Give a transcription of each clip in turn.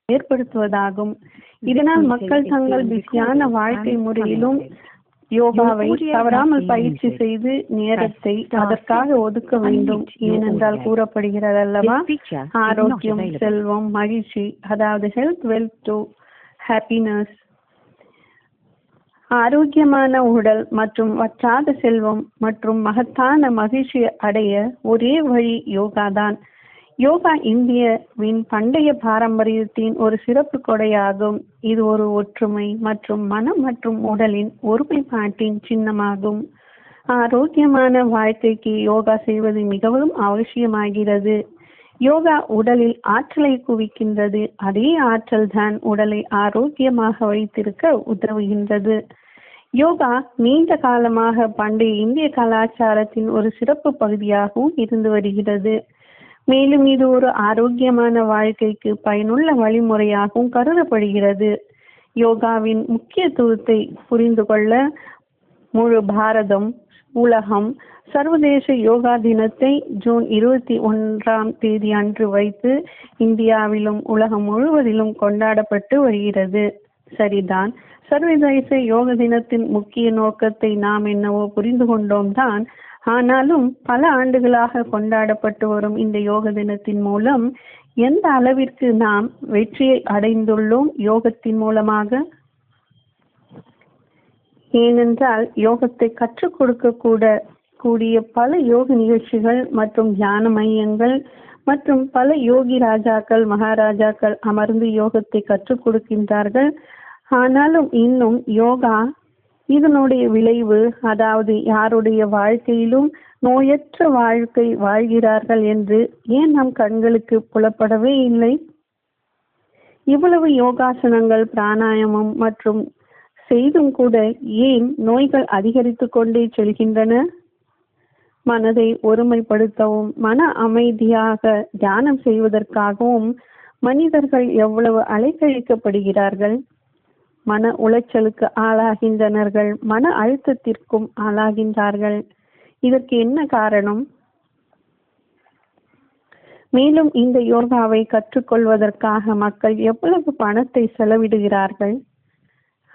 ஏற்படுத்துவதாகும். இதனால் மக்கள் தங்கள் பிஸியான வாழ்க்கை முறையிலும் யோகாவை தவறாமல் பயிற்சி செய்து நேரத்தை அதற்காக ஒதுக்க வேண்டும். ஏனென்றால் கூறப்படுகிறது அல்லவா, ஆரோக்கியம், செல்வம், மகிழ்ச்சி, அதாவது ஹெல்த் வெல்த் டு ஹாப்பினஸ். ஆரோக்கியமான உடல் மற்றும் வற்றாத செல்வம் மற்றும் மகத்தான மகிழ்ச்சி அடைய ஒரே வழி யோகாதான். யோகா இந்தியாவின் பண்டைய பாரம்பரியத்தின் ஒரு சிறப்பு கொடையாகும். இது ஒரு ஒற்றுமை மற்றும் மனம் மற்றும் உடலின் ஒருமைப்பாட்டின் சின்னமாகும். ஆரோக்கியமான வாழ்க்கைக்கு யோகா செய்வது மிகவும் அவசியமாகிறது. யோகா உடலில் ஆற்றலை குவிக்கின்றது. அதே ஆற்றல் தான் உடலை ஆரோக்கியமாக வைத்திருக்க உதவுகின்றது. யோகா நீண்ட காலமாக பண்டைய இந்திய கலாச்சாரத்தின் ஒரு சிறப்பு பகுதியாகவும் இருந்து வருகிறது. மேலும் இது ஒரு ஆரோக்கியமான வாழ்க்கைக்கு பயனுள்ள வழிமுறையாகவும் கருதப்படுகிறது. யோகாவின் முக்கியத்துவத்தை புரிந்து கொள்ள முழு பாரதம், உலகம் சர்வதேச யோகா தினத்தை ஜூன் 21 அன்று வைத்து இந்தியாவிலும் உலகம் முழுவதிலும் கொண்டாடப்பட்டு வருகிறது. சரிதான், சர்வதேச யோக தினத்தின் முக்கிய நோக்கத்தை நாம் என்னவோ புரிந்து கொண்டோம் தான். ஆனாலும் பல ஆண்டுகளாக கொண்டாடப்பட்டு வரும் இந்த யோக தினத்தின் மூலம் எந்த அளவிற்கு நாம் வெற்றியை அடைந்துள்ளோம் யோகத்தின் மூலமாக? ஏனென்றால் யோகத்தை கற்றுக் கொடுக்க கூடிய பல யோக நிகழ்ச்சிகள் மற்றும் தியான மையங்கள் மற்றும் பல யோகி ராஜாக்கள் மகாராஜாக்கள் அமர்ந்து யோகத்தை கற்றுக் கொடுக்கின்றார்கள். ஆனாலும் இன்னும் யோகா இதனுடைய விளைவு, அதாவது யாருடைய வாழ்க்கையிலும் நோயற்ற வாழ்க்கை வாழ்கிறார்கள் என்று ஏன் நம் கண்களுக்கு புலப்படவே இல்லை? இவ்வளவு யோகாசனங்கள் பிராணாயாமம் மற்றும் செய்தும் கூட ஏன் நோய்கள் அதிகரித்து கொண்டே செல்கின்றன? மனதை ஒருமைப்படுத்தவும் மன அமைதியாக தியானம் செய்வதற்காகவும் மனிதர்கள் எவ்வளவு அலைக்கழிக்கப்படுகிறார்கள். மன உளைச்சலுக்கு ஆளாகின்றனர்கள், மன அழுத்தத்திற்கும் ஆளாகின்றார்கள். இதற்கு என்ன காரணம்? மேலும் இந்த யோகாவை கற்றுக்கொள்வதற்காக மக்கள் எவ்வளவு பணத்தை செலவிடுகிறார்கள்.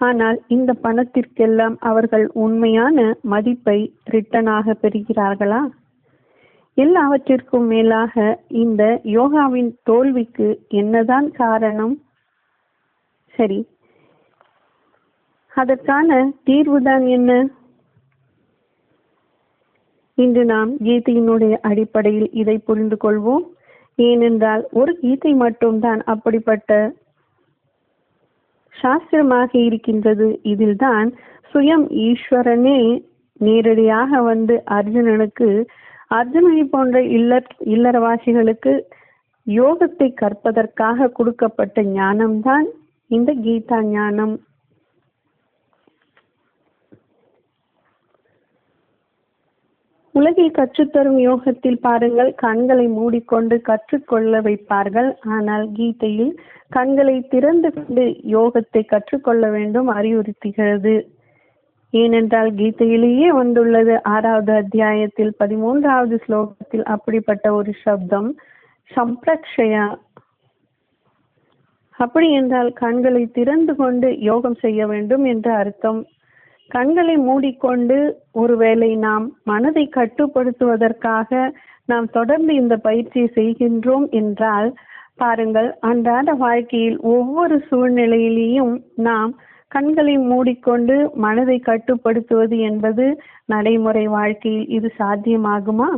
ஆனால் இந்த பணத்திற்கெல்லாம் அவர்கள் உண்மையான மதிப்பை ரிட்டனாக பெறுகிறார்களா? எல்லாவற்றிற்கும் மேலாக இந்த யோகாவின் தோல்விக்கு என்னதான் காரணம்? சரி, அதற்கான தீர்வுதான் என்ன? இன்று நாம் கீதையினுடைய அடிப்படையில் இதை புரிந்து கொள்வோம். ஏனென்றால் ஒரு கீதை மட்டும்தான் அப்படிப்பட்ட சாஸ்திரமாக இருக்கின்றது. இதில்தான் சுயம் ஈஸ்வரனே நேரடியாக வந்து அர்ஜுனனை போன்ற இல்லறவாசிகளுக்கு யோகத்தை கற்பதற்காக கொடுக்கப்பட்ட ஞானம்தான் இந்த கீதா ஞானம். உலகில் கற்றுத்தரும் யோகத்தில் பாருங்கள், கண்களை மூடிக்கொண்டு கற்றுக்கொள்ள வைப்பார்கள். ஆனால் கீதையில் கண்களை திறந்து கொண்டு யோகத்தை கற்றுக்கொள்ள வேண்டும் அறிவுறுத்துகிறது. ஏனென்றால் கீதையிலேயே வந்துள்ளது. 6வது அத்தியாயத்தில் 13வது ஸ்லோகத்தில் அப்படிப்பட்ட ஒரு சப்தம் சம்பிரக்ஷயா. அப்படி என்றால் கண்களை திறந்து கொண்டு யோகம் செய்ய வேண்டும் என்று அர்த்தம். கண்களை மூடிக்கொண்டு ஒருவேளை நாம் மனதை கட்டுப்படுத்துவதற்காக நாம் தொடர்ந்து இந்த பயிற்சியை செய்கின்றோம் என்றால் பாருங்கள், அன்றாட வாழ்க்கையில் ஒவ்வொரு சூழ்நிலையிலேயும் நாம் கண்களை மூடிக்கொண்டு மனதை கட்டுப்படுத்துவது என்பது நடைமுறை வாழ்க்கையில் இது சாத்தியமாகுமா?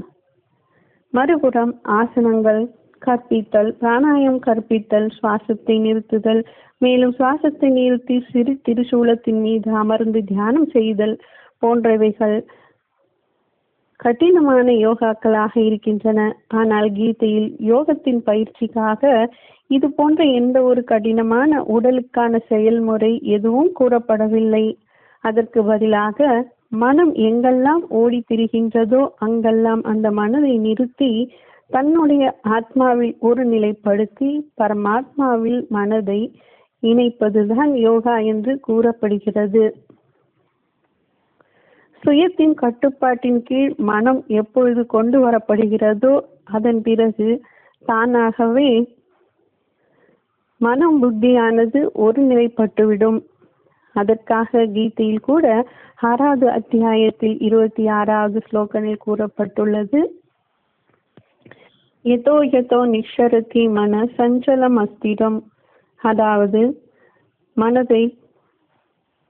மறுபுறம் ஆசனங்கள் கற்பித்தல், பிராணாயம் கற்பித்தல், சுவாசத்தை நிறுத்துதல், மேலும் சுவாசத்தை நிறுத்தி சிறு திரிசூலத்தின் மீது அமர்ந்து தியானம் செய்தல் போன்றவைகள் கடினமான யோகாக்களாக இருக்கின்றன. ஆனால் கீதையில் யோகத்தின் பயிற்சிக்காக இது போன்ற எந்த ஒரு கடினமான உடலுக்கான செயல்முறை எதுவும் கூறப்படவில்லை. அதற்கு பதிலாக மனம் எங்கெல்லாம் ஓடி திரிகின்றதோ அங்கெல்லாம் அந்த மனதை நிறுத்தி தன்னுடைய ஆத்மாவில் ஒரு நிலைப்படுத்தி பரமாத்மாவில் மனதை இணைப்பதுதான் யோகா என்று கூறப்படுகிறது. சுயத்தின் கட்டுப்பாட்டின் கீழ் மனம் எப்பொழுது கொண்டு வரப்படுகிறதோ அதன் பிறகு தானாகவே மனம் புத்தியானது ஒரு நிலைப்பட்டுவிடும். அதற்காக கீதையில் கூட 6வது அத்தியாயத்தில் 26வது ஸ்லோகனில் கூறப்பட்டுள்ளது, யதோ யதோ நிஷரதி மன சஞ்சலம் அஸ்திரம், அதாவது மனதை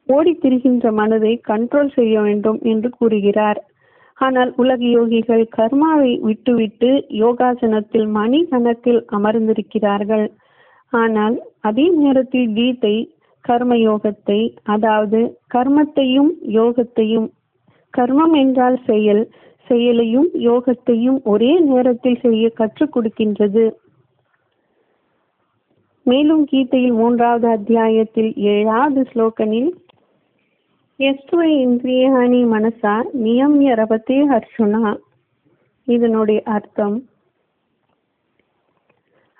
ஓடித்திரிகின்ற மனதை கண்ட்ரோல் செய்ய வேண்டும் என்று கூறுகிறார். ஆனால் உலக யோகிகள் கர்மாவை விட்டுவிட்டு யோகாசனத்தில் மணி கணக்கில் அமர்ந்திருக்கிறார்கள். ஆனால் அதே நேரத்தில் கீதை கர்ம யோகத்தை, அதாவது கர்மத்தையும் யோகத்தையும், கர்மம் என்றால் செயல், செயலையும் யோகத்தையும் ஒரே நேரத்தில் செய்ய கற்றுக் கொடுக்கின்றது. மேலும் கீதையில் 3வது அத்தியாயத்தில் 7வது ஸ்லோகனில் எஸ்துவை இந்திரியாணி மனசா நியமிய ரபத்தே அர்ஜுனா, இதனுடைய அர்த்தம்,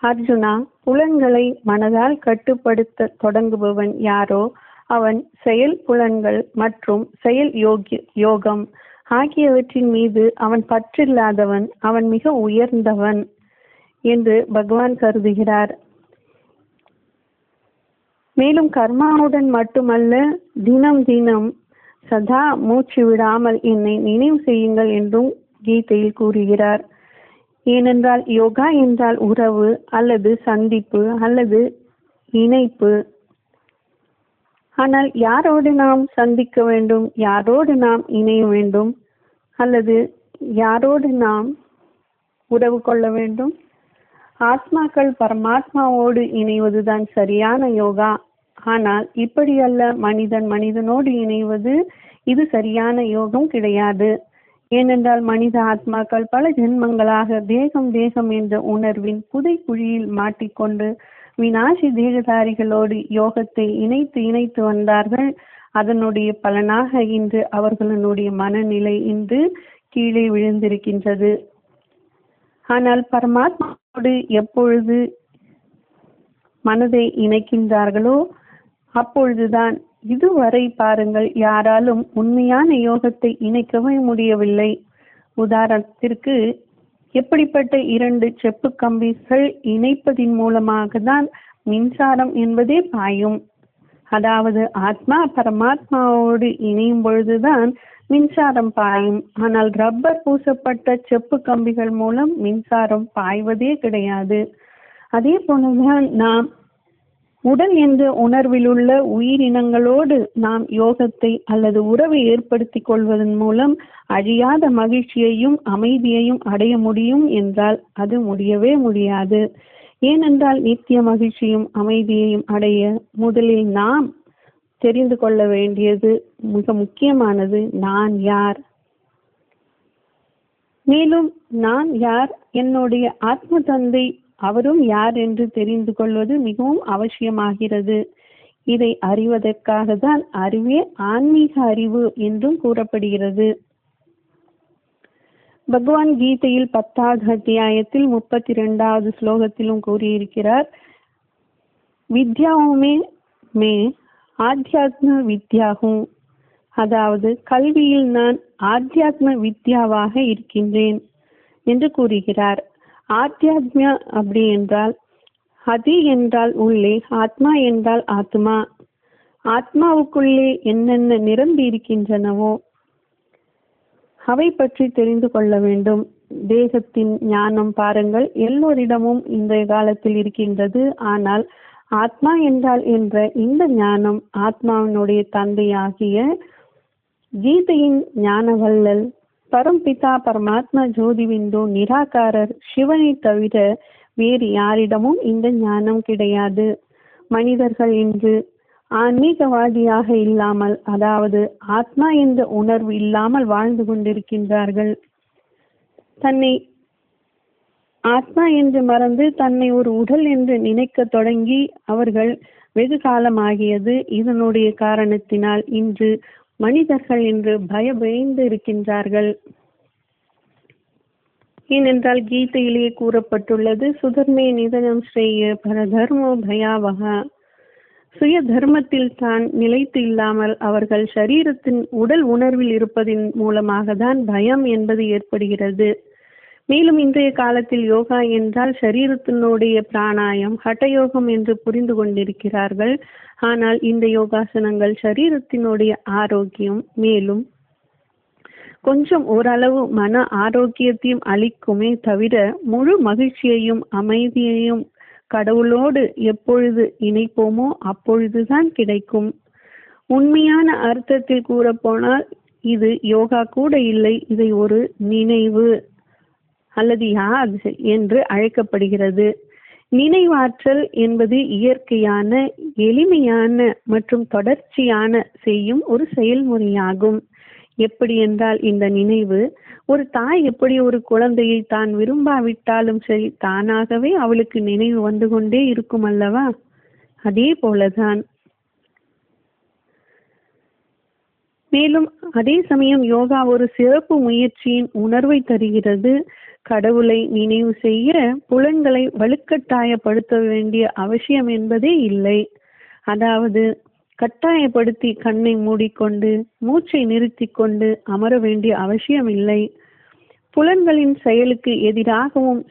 அர்ஜுனா, புலன்களை மனதால் கட்டுப்படுத்த தொடங்குபவன் யாரோ அவன் செயல் புலன்கள் மற்றும் செயல் யோகம் ஆகியவற்றின் மீது அவன் பற்றில்லாதவன், அவன் மிக உயர்ந்தவன் என்று பகவான் கருதுகிறார். மேலும் கர்மாவுடன் மட்டுமல்ல, தினம் தினம் சதா மூச்சு விடாமல் என்னை நினைவு செய்யுங்கள் என்றும் கீதையில் கூறுகிறார். ஏனென்றால் யோகா என்றால் உறவு அல்லது சந்திப்பு அல்லது இணைப்பு. ஆனால் யாரோடு நாம் சந்திக்க வேண்டும், யாரோடு நாம் இணைய வேண்டும், அல்லது யாரோடு நாம் உறவு கொள்ள வேண்டும்? ஆத்மாக்கள் பரமாத்மாவோடு இணைவதுதான் சரியான யோகா. ஆனால் இப்படி அல்ல, மனிதன் மனிதனோடு இணைவது, இது சரியான யோகம் கிடையாது. ஏனென்றால் மனித ஆத்மாக்கள் பல ஜென்மங்களாக தேகம் தேகம் என்ற உணர்வின் புதைக்குழியில் மாட்டிக்கொண்டு வினாசி தேகதாரிகளோடு யோகத்தை இணைத்து வந்தார்கள். அதனுடைய பலனாக இன்று அவர்களுடைய மனநிலை இன்று கீழே விழுந்திருக்கின்றது. ஆனால் பரமாத்மாவோடு எப்பொழுது மனதை இணைக்கின்றார்களோ அப்பொழுதுதான், இதுவரை பாருங்கள், யாராலும் உண்மையான யோகத்தை இணைக்கவே முடியவில்லை. உதாரணத்திற்கு, எப்படிப்பட்ட 2 செப்பு கம்பிகள் இணைப்பதின் மூலமாக தான் மின்சாரம் என்பதே பாயும். அதாவது ஆத்மா பரமாத்மாவோடு இணையும் பொழுதுதான் மின்சாரம் பாயும். ஆனால் ரப்பர் பூசப்பட்ட செப்பு கம்பிகள் மூலம் மின்சாரம் பாய்வதே கிடையாது. அதே போலதான் நாம் உடல் என்ற உணர்விலுள்ள உயிரினங்களோடு நாம் யோகத்தை அல்லது உறவை ஏற்படுத்திக் கொள்வதன் மூலம் அழியாத மகிழ்ச்சியையும் அமைதியையும் அடைய முடியும் என்றால் அது முடியவே முடியாது. ஏனென்றால் நித்திய மகிழ்ச்சியும் அமைதியையும் அடைய முதலில் நாம் தெரிந்து கொள்ள வேண்டியது மிக முக்கியமானது, நான் யார். மேலும் நான் யார், என்னுடைய ஆத்ம தந்தை அவரும் யார் என்று தெரிந்து கொள்வது மிகவும் அவசியமாகிறது. இதை அறிவதற்காக தான் அறிவே ஆன்மீக அறிவு என்றும் கூறப்படுகிறது. பகவான் கீதையில் 10வது அத்தியாயத்தில் 32வது ஸ்லோகத்திலும் கூறியிருக்கிறார், வித்யாவுமே மே ஆத்தியாத்ம வித்யாகும், அதாவது கல்வியில் நான் ஆத்தியாத்ம வித்யாவாக இருக்கின்றேன் என்று கூறுகிறார். ஆத்தியாத்மியா அப்படி என்றால், அதி என்றால் உள்ளே, ஆத்மா என்றால் ஆத்மா. ஆத்மாவுக்குள்ளே என்னென்ன நிரம்பி இருக்கின்றனவோ அவை பற்றி தெரிந்து கொள்ள வேண்டும். தேகத்தின் ஞானம் பாருங்கள், எல்லோரிடமும் இன்றைய காலத்தில் இருக்கின்றது. ஆனால் ஆத்மா என்றால் என்ற இந்த ஞானம் ஆத்மாவினுடைய தந்தையாகிய கீதையின் ஞான வள்ளல் பரம்பிதா பரமாத்மா ஜோதிவிந்தோ நிராகாரர் சிவனை தவிர வேறு யாரிடமும் இந்த ஞானம் கிடையாது. மனிதர்கள் இன்று ஆன்மீகவாதியாக இல்லாமல், அதாவது ஆத்மா என்ற உணர்வு இல்லாமல் வாழ்ந்து கொண்டிருக்கின்றார்கள். தன்னை ஆத்மா என்று மறந்து தன்னை ஒரு உடல் என்று நினைக்க தொடங்கி அவர்கள் வெகு காலமாகியது. இதனுடைய காரணத்தினால் இன்று மனிதர்கள் என்று பயந்து இருக்கின்றார்கள். ஏனென்றால் கீதையிலே கூறப்பட்டுள்ளது, சுதர்மே நிதனம் ஸ்ரேய பரதர்மோ பயாவகா. சுய தர்மத்தில் தான் நிலைத்து இல்லாமல் அவர்கள் சரீரத்தின் உடல் உணர்வில் இருப்பதின் மூலமாக தான் பயம் என்பது ஏற்படுகிறது. மேலும் இன்றைய காலத்தில் யோகா என்றால் சரீரத்தினுடைய பிராணாயம் ஹட்டயோகம் என்று புரிந்து கொண்டிருக்கிறார்கள். ஆனால் இந்த யோகாசனங்கள் சரீரத்தினுடைய ஆரோக்கியம், மேலும் கொஞ்சம் ஓரளவு மன ஆரோக்கியத்தையும் அளிக்குமே தவிர முழு மகிழ்ச்சியையும் அமைதியையும் கடவுளோடு எப்பொழுது இணைப்போமோ அப்பொழுதுதான் கிடைக்கும். உண்மையான அர்த்தத்தில் கூறப்போனால் இது யோகா கூட இல்லை, இதை ஒரு நினைவு அல்லது யாத் என்று அழைக்கப்படுகிறது. நினைவாற்றல் என்பது இயற்கையான, எளிமையான மற்றும் தொடர்ச்சியான செய்யும் ஒரு செயல்முறையாகும். எப்படி என்றால், இந்த நினைவு ஒரு தாய் எப்படி ஒரு குழந்தையை தான் விரும்பாவிட்டாலும் சரி தானாகவே அவளுக்கு நினைவு வந்து கொண்டே இருக்கும் அல்லவா? அதே போலதான். மேலும் அதே சமயம் யோகா ஒரு சிறப்பு முயற்சியின் உணர்வை தருகிறது. கடவுளை நினைவு செய்ய புலன்களை வலுக்கட்டாயப்படுத்த வேண்டிய அவசியம் என்பதே இல்லை. அதாவது கட்டாயப்படுத்தி கண்ணை மூடிக்கொண்டு மூச்சை நிறுத்தி கொண்டு அமர வேண்டிய அவசியம் இல்லை. புலன்களின் செயலுக்கு எதிராகவும்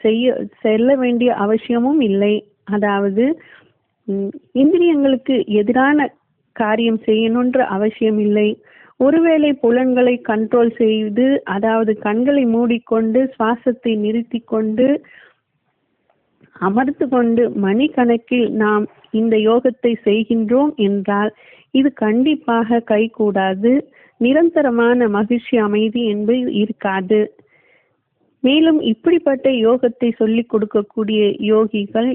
செல்ல வேண்டிய அவசியமும் இல்லை. அதாவது இந்திரியங்களுக்கு எதிரான காரியம் செய்யணுன்ற அவசியம் இல்லை. ஒருவேளை புலன்களை கண்ட்ரோல் செய்து, அதாவது கண்களை மூடிக்கொண்டு சுவாசத்தை நிறுத்தி கொண்டு அமர்ந்து கொண்டு மணிக்கணக்கில் நாம் இந்த யோகத்தை செய்கின்றோம் என்றால் இது கண்டிப்பாக கைகூடாது. நிரந்தரமான மகிழ்ச்சி, அமைதி என்பது இருக்காது. மேலும் இப்படிப்பட்ட யோகத்தை சொல்லிக் கொடுக்கக்கூடிய யோகிகள்,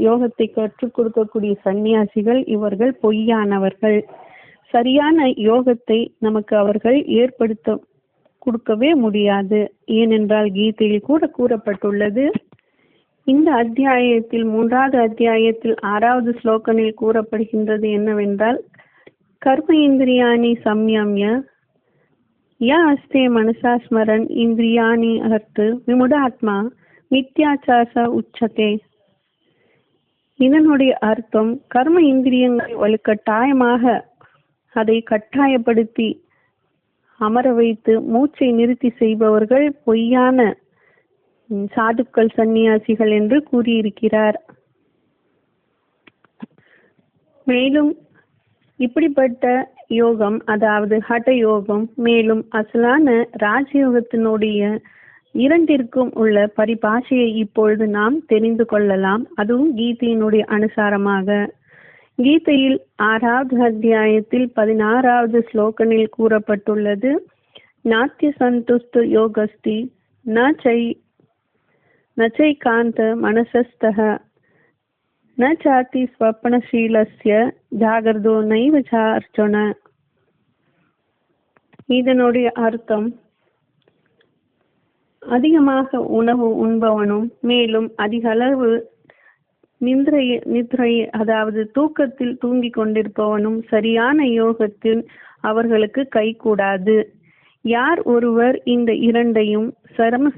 யோகத்தை கற்றுக் கொடுக்கக்கூடிய சன்னியாசிகள், இவர்கள் பொய்யானவர்கள். சரியான யோகத்தை நமக்கு அவர்கள் ஏற்படுத்த கொடுக்கவே முடியாது. ஏனென்றால் கீதையில் கூட கூறப்பட்டுள்ளது. இந்த அத்தியாயத்தில் 3வது அத்தியாயத்தில் 6வது ஸ்லோகனில் கூறப்படுகின்றது என்னவென்றால், கர்ம இந்திரியாணி சம்யம்ய ய அஸ்தே மனசா ஸ்மரன் இந்திரியாணி அர்த்து விமுடாத்மா மித்யாச்சாச உச்சதே. இதனுடைய அர்த்தம், கர்ம இந்திரியங்களை வலுக்கட்டாயமாக அதை கட்டாயப்படுத்தி அமர வைத்து மூச்சை நிறுத்தி செய்பவர்கள் பொய்யான சாதுக்கள், சந்நியாசிகள் என்று கூறியிருக்கிறார். மேலும் இப்படிப்பட்ட யோகம், அதாவது ஹட யோகம், மேலும் அசலான ராஜயோகத்தினுடைய இரண்டிற்கும் உள்ள பரிபாஷையை இப்பொழுது நாம் தெரிந்து கொள்ளலாம். அதுவும் கீதையினுடைய அனுசாரமாக. கீதையில் 6வது அத்தியாயத்தில் 16வது ஸ்லோகனில் கூறப்பட்டுள்ளது, நாத்திய சந்துஷ்ட யோகஸ்தி நச்சை காந்த மனசஸ்தஹ ந சாத்தி ஸ்வப்னசீலஸ்ய ஜாகர்தோ நைவ சார்ச்சன. இதனுடைய அர்த்தம், அதிகமாக உணவு உண்பவனும் மேலும் அதிக அளவு நித்ரை அதாவது தூக்கத்தில் தூங்கி கொண்டிருப்பவனும் சரியான யோகத்தில் அவர்களுக்கு கைகூடாது. யார் ஒருவர் இந்த இரண்டையும்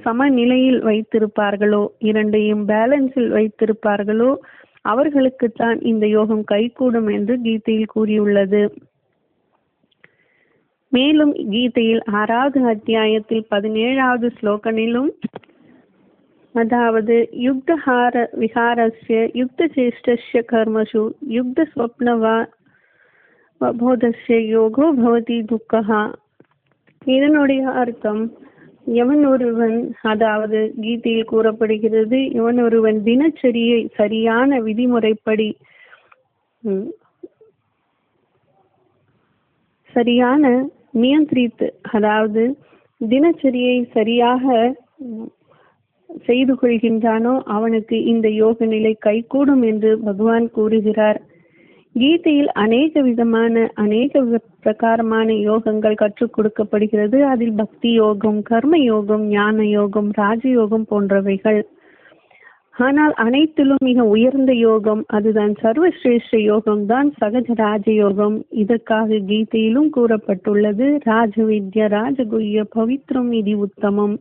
சமநிலையில் வைத்திருப்பார்களோ, இரண்டையும் பேலன்ஸில் வைத்திருப்பார்களோ, அவர்களுக்குத்தான் இந்த யோகம் கைகூடும் என்று கீதையில் கூறியுள்ளது. மேலும் கீதையில் 6வது அத்தியாயத்தில் 17வது ஸ்லோகனிலும், அதாவது யுக்தஹார விஹாரஸ்ய யுக்த சேஷ்டஸ்ய கர்மசு யுக்த ஸ்வப்னவா போதஸ்ய யோகோ பவதி துக்கஹா. இதனுடைய அர்த்தம், எவன் ஒருவன், அதாவது கீதையில் கூறப்படுகிறது, எவன் ஒருவன் தினச்சரியை சரியான விதிமுறைப்படி சரியான நியந்திரித்து, அதாவது தினச்சரியை சரியாக செய்து கொள்கின்றானோ அவனுக்கு இந்த யோக நிலை கைகூடும் என்று பகவான் கூறுகிறார். கீதையில் அநேக பிரகாரமான யோகங்கள் கற்றுக் கொடுக்கப்படுகிறது. அதில் பக்தி யோகம், கர்ம யோகம், ஞான யோகம், ராஜயோகம் போன்றவைகள். ஆனால் அனைத்திலும் மிக உயர்ந்த யோகம், அதுதான் சர்வசிரேஷ்ட யோகம் தான் சகஜ ராஜயோகம். இதற்காக கீதையிலும் கூறப்பட்டுள்ளது, ராஜவித்யா ராஜகுஹ்ய பவித்ரம் இது உத்தமம்.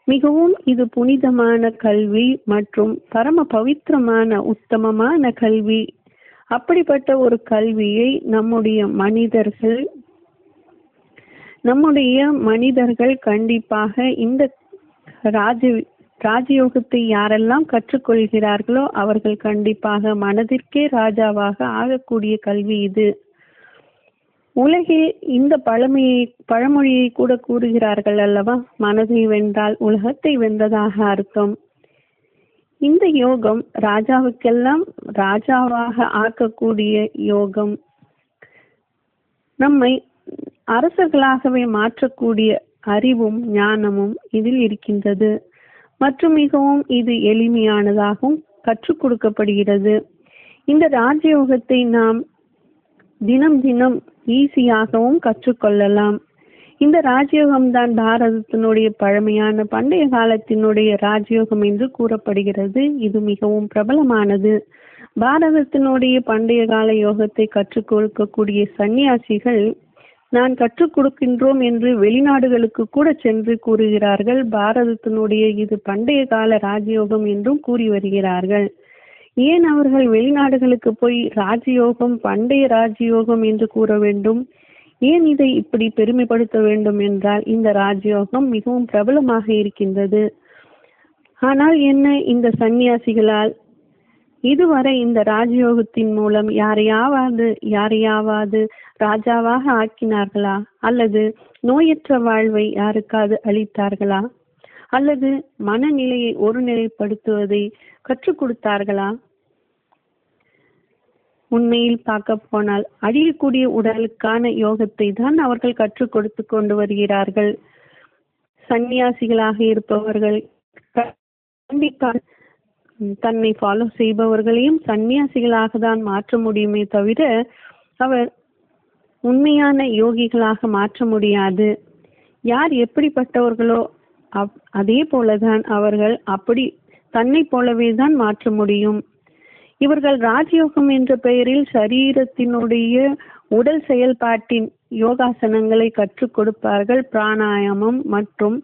மிகவும் இது புனிதமான கல்வி மற்றும் பரம பவித்திரமான உத்தமமான கல்வி. அப்படிப்பட்ட ஒரு கல்வியை நம்முடைய மனிதர்கள் கண்டிப்பாக இந்த ராஜ ராஜயோகத்தை யாரெல்லாம் கற்றுக்கொள்கிறார்களோ அவர்கள் கண்டிப்பாக மனதிற்கே ராஜாவாக ஆகக்கூடிய கல்வி இது. உலகில் இந்த பழமொழியை கூட கூறுகிறார்கள் அல்லவா, மனதை வென்றால் உலகத்தை வென்றதாக அர்த்தம். இந்த யோகம் ராஜாவுக்கெல்லாம் ராஜாவாக ஆக்கக்கூடிய யோகம். நம்மை அரசர்களாகவே மாற்றக்கூடிய அறிவும் ஞானமும் இதில் இருக்கின்றது. மற்றும் மிகவும் இது எளிமையானதாகவும் கற்றுக் கொடுக்கப்படுகிறது. இந்த ராஜயோகத்தை நாம் தினம் தினம் ஈஸியாகவும் கற்றுக்கொள்ளலாம். இந்த ராஜயோகம் தான் பாரதத்தினுடைய பழமையான பண்டைய காலத்தினுடைய ராஜயோகம் என்று கூறப்படுகிறது. இது மிகவும் பிரபலமானது. பாரதத்தினுடைய பண்டைய கால யோகத்தை கற்றுக் கொடுக்கக்கூடிய சன்னியாசிகள் நான் கற்றுக் கொடுக்கின்றோம் என்று வெளிநாடுகளுக்கு கூட சென்று கூறுகிறார்கள். பாரதத்தினுடைய இது பண்டைய கால ராஜயோகம் என்றும் கூறி வருகிறார்கள். ஏன் அவர்கள் வெளிநாடுகளுக்கு போய் ராஜயோகம் பண்டைய ராஜயோகம் என்று கூற வேண்டும்? ஏன் இதை இப்படி பெருமைப்படுத்த வேண்டும் என்றால் இந்த ராஜயோகம் மிகவும் பிரபலமாக இருக்கின்றது. ஆனால் என்ன, இந்த சன்னியாசிகளால் இதுவரை இந்த ராஜயோகத்தின் மூலம் யாரையாவது ராஜாவாக ஆக்கினார்களா? அல்லது நோயற்ற வாழ்வை யாருக்காவது அளித்தார்களா? அல்லது மனநிலையை ஒருநிலைப்படுத்துவதை கற்றுக் கொடுத்தார்களா? உண்மையில் பார்க்க போனால் அழியக்கூடிய உடலுக்கான யோகத்தை தான் அவர்கள் கற்றுக் கொடுத்து கொண்டு வருகிறார்கள். சன்னியாசிகளாக இருப்பவர்கள் கண்டிப்பாக தன்னை ஃபாலோ செய்பவர்களையும் சன்னியாசிகளாக தான் மாற்ற முடியுமே தவிர அவர் உண்மையான யோகிகளாக மாற்ற முடியாது. யார் எப்படிப்பட்டவர்களோ அதே போலதான் அவர்கள் அப்படி தன்னை போலவே தான் மாற்ற முடியும். இவர்கள் ராஜயோகம் என்ற பெயரில் சரீரத்தினுடைய உடல் செயல்பாட்டின் யோகாசனங்களை கற்றுக் கொடுப்பார்கள், பிராணாயாமம் மற்றும்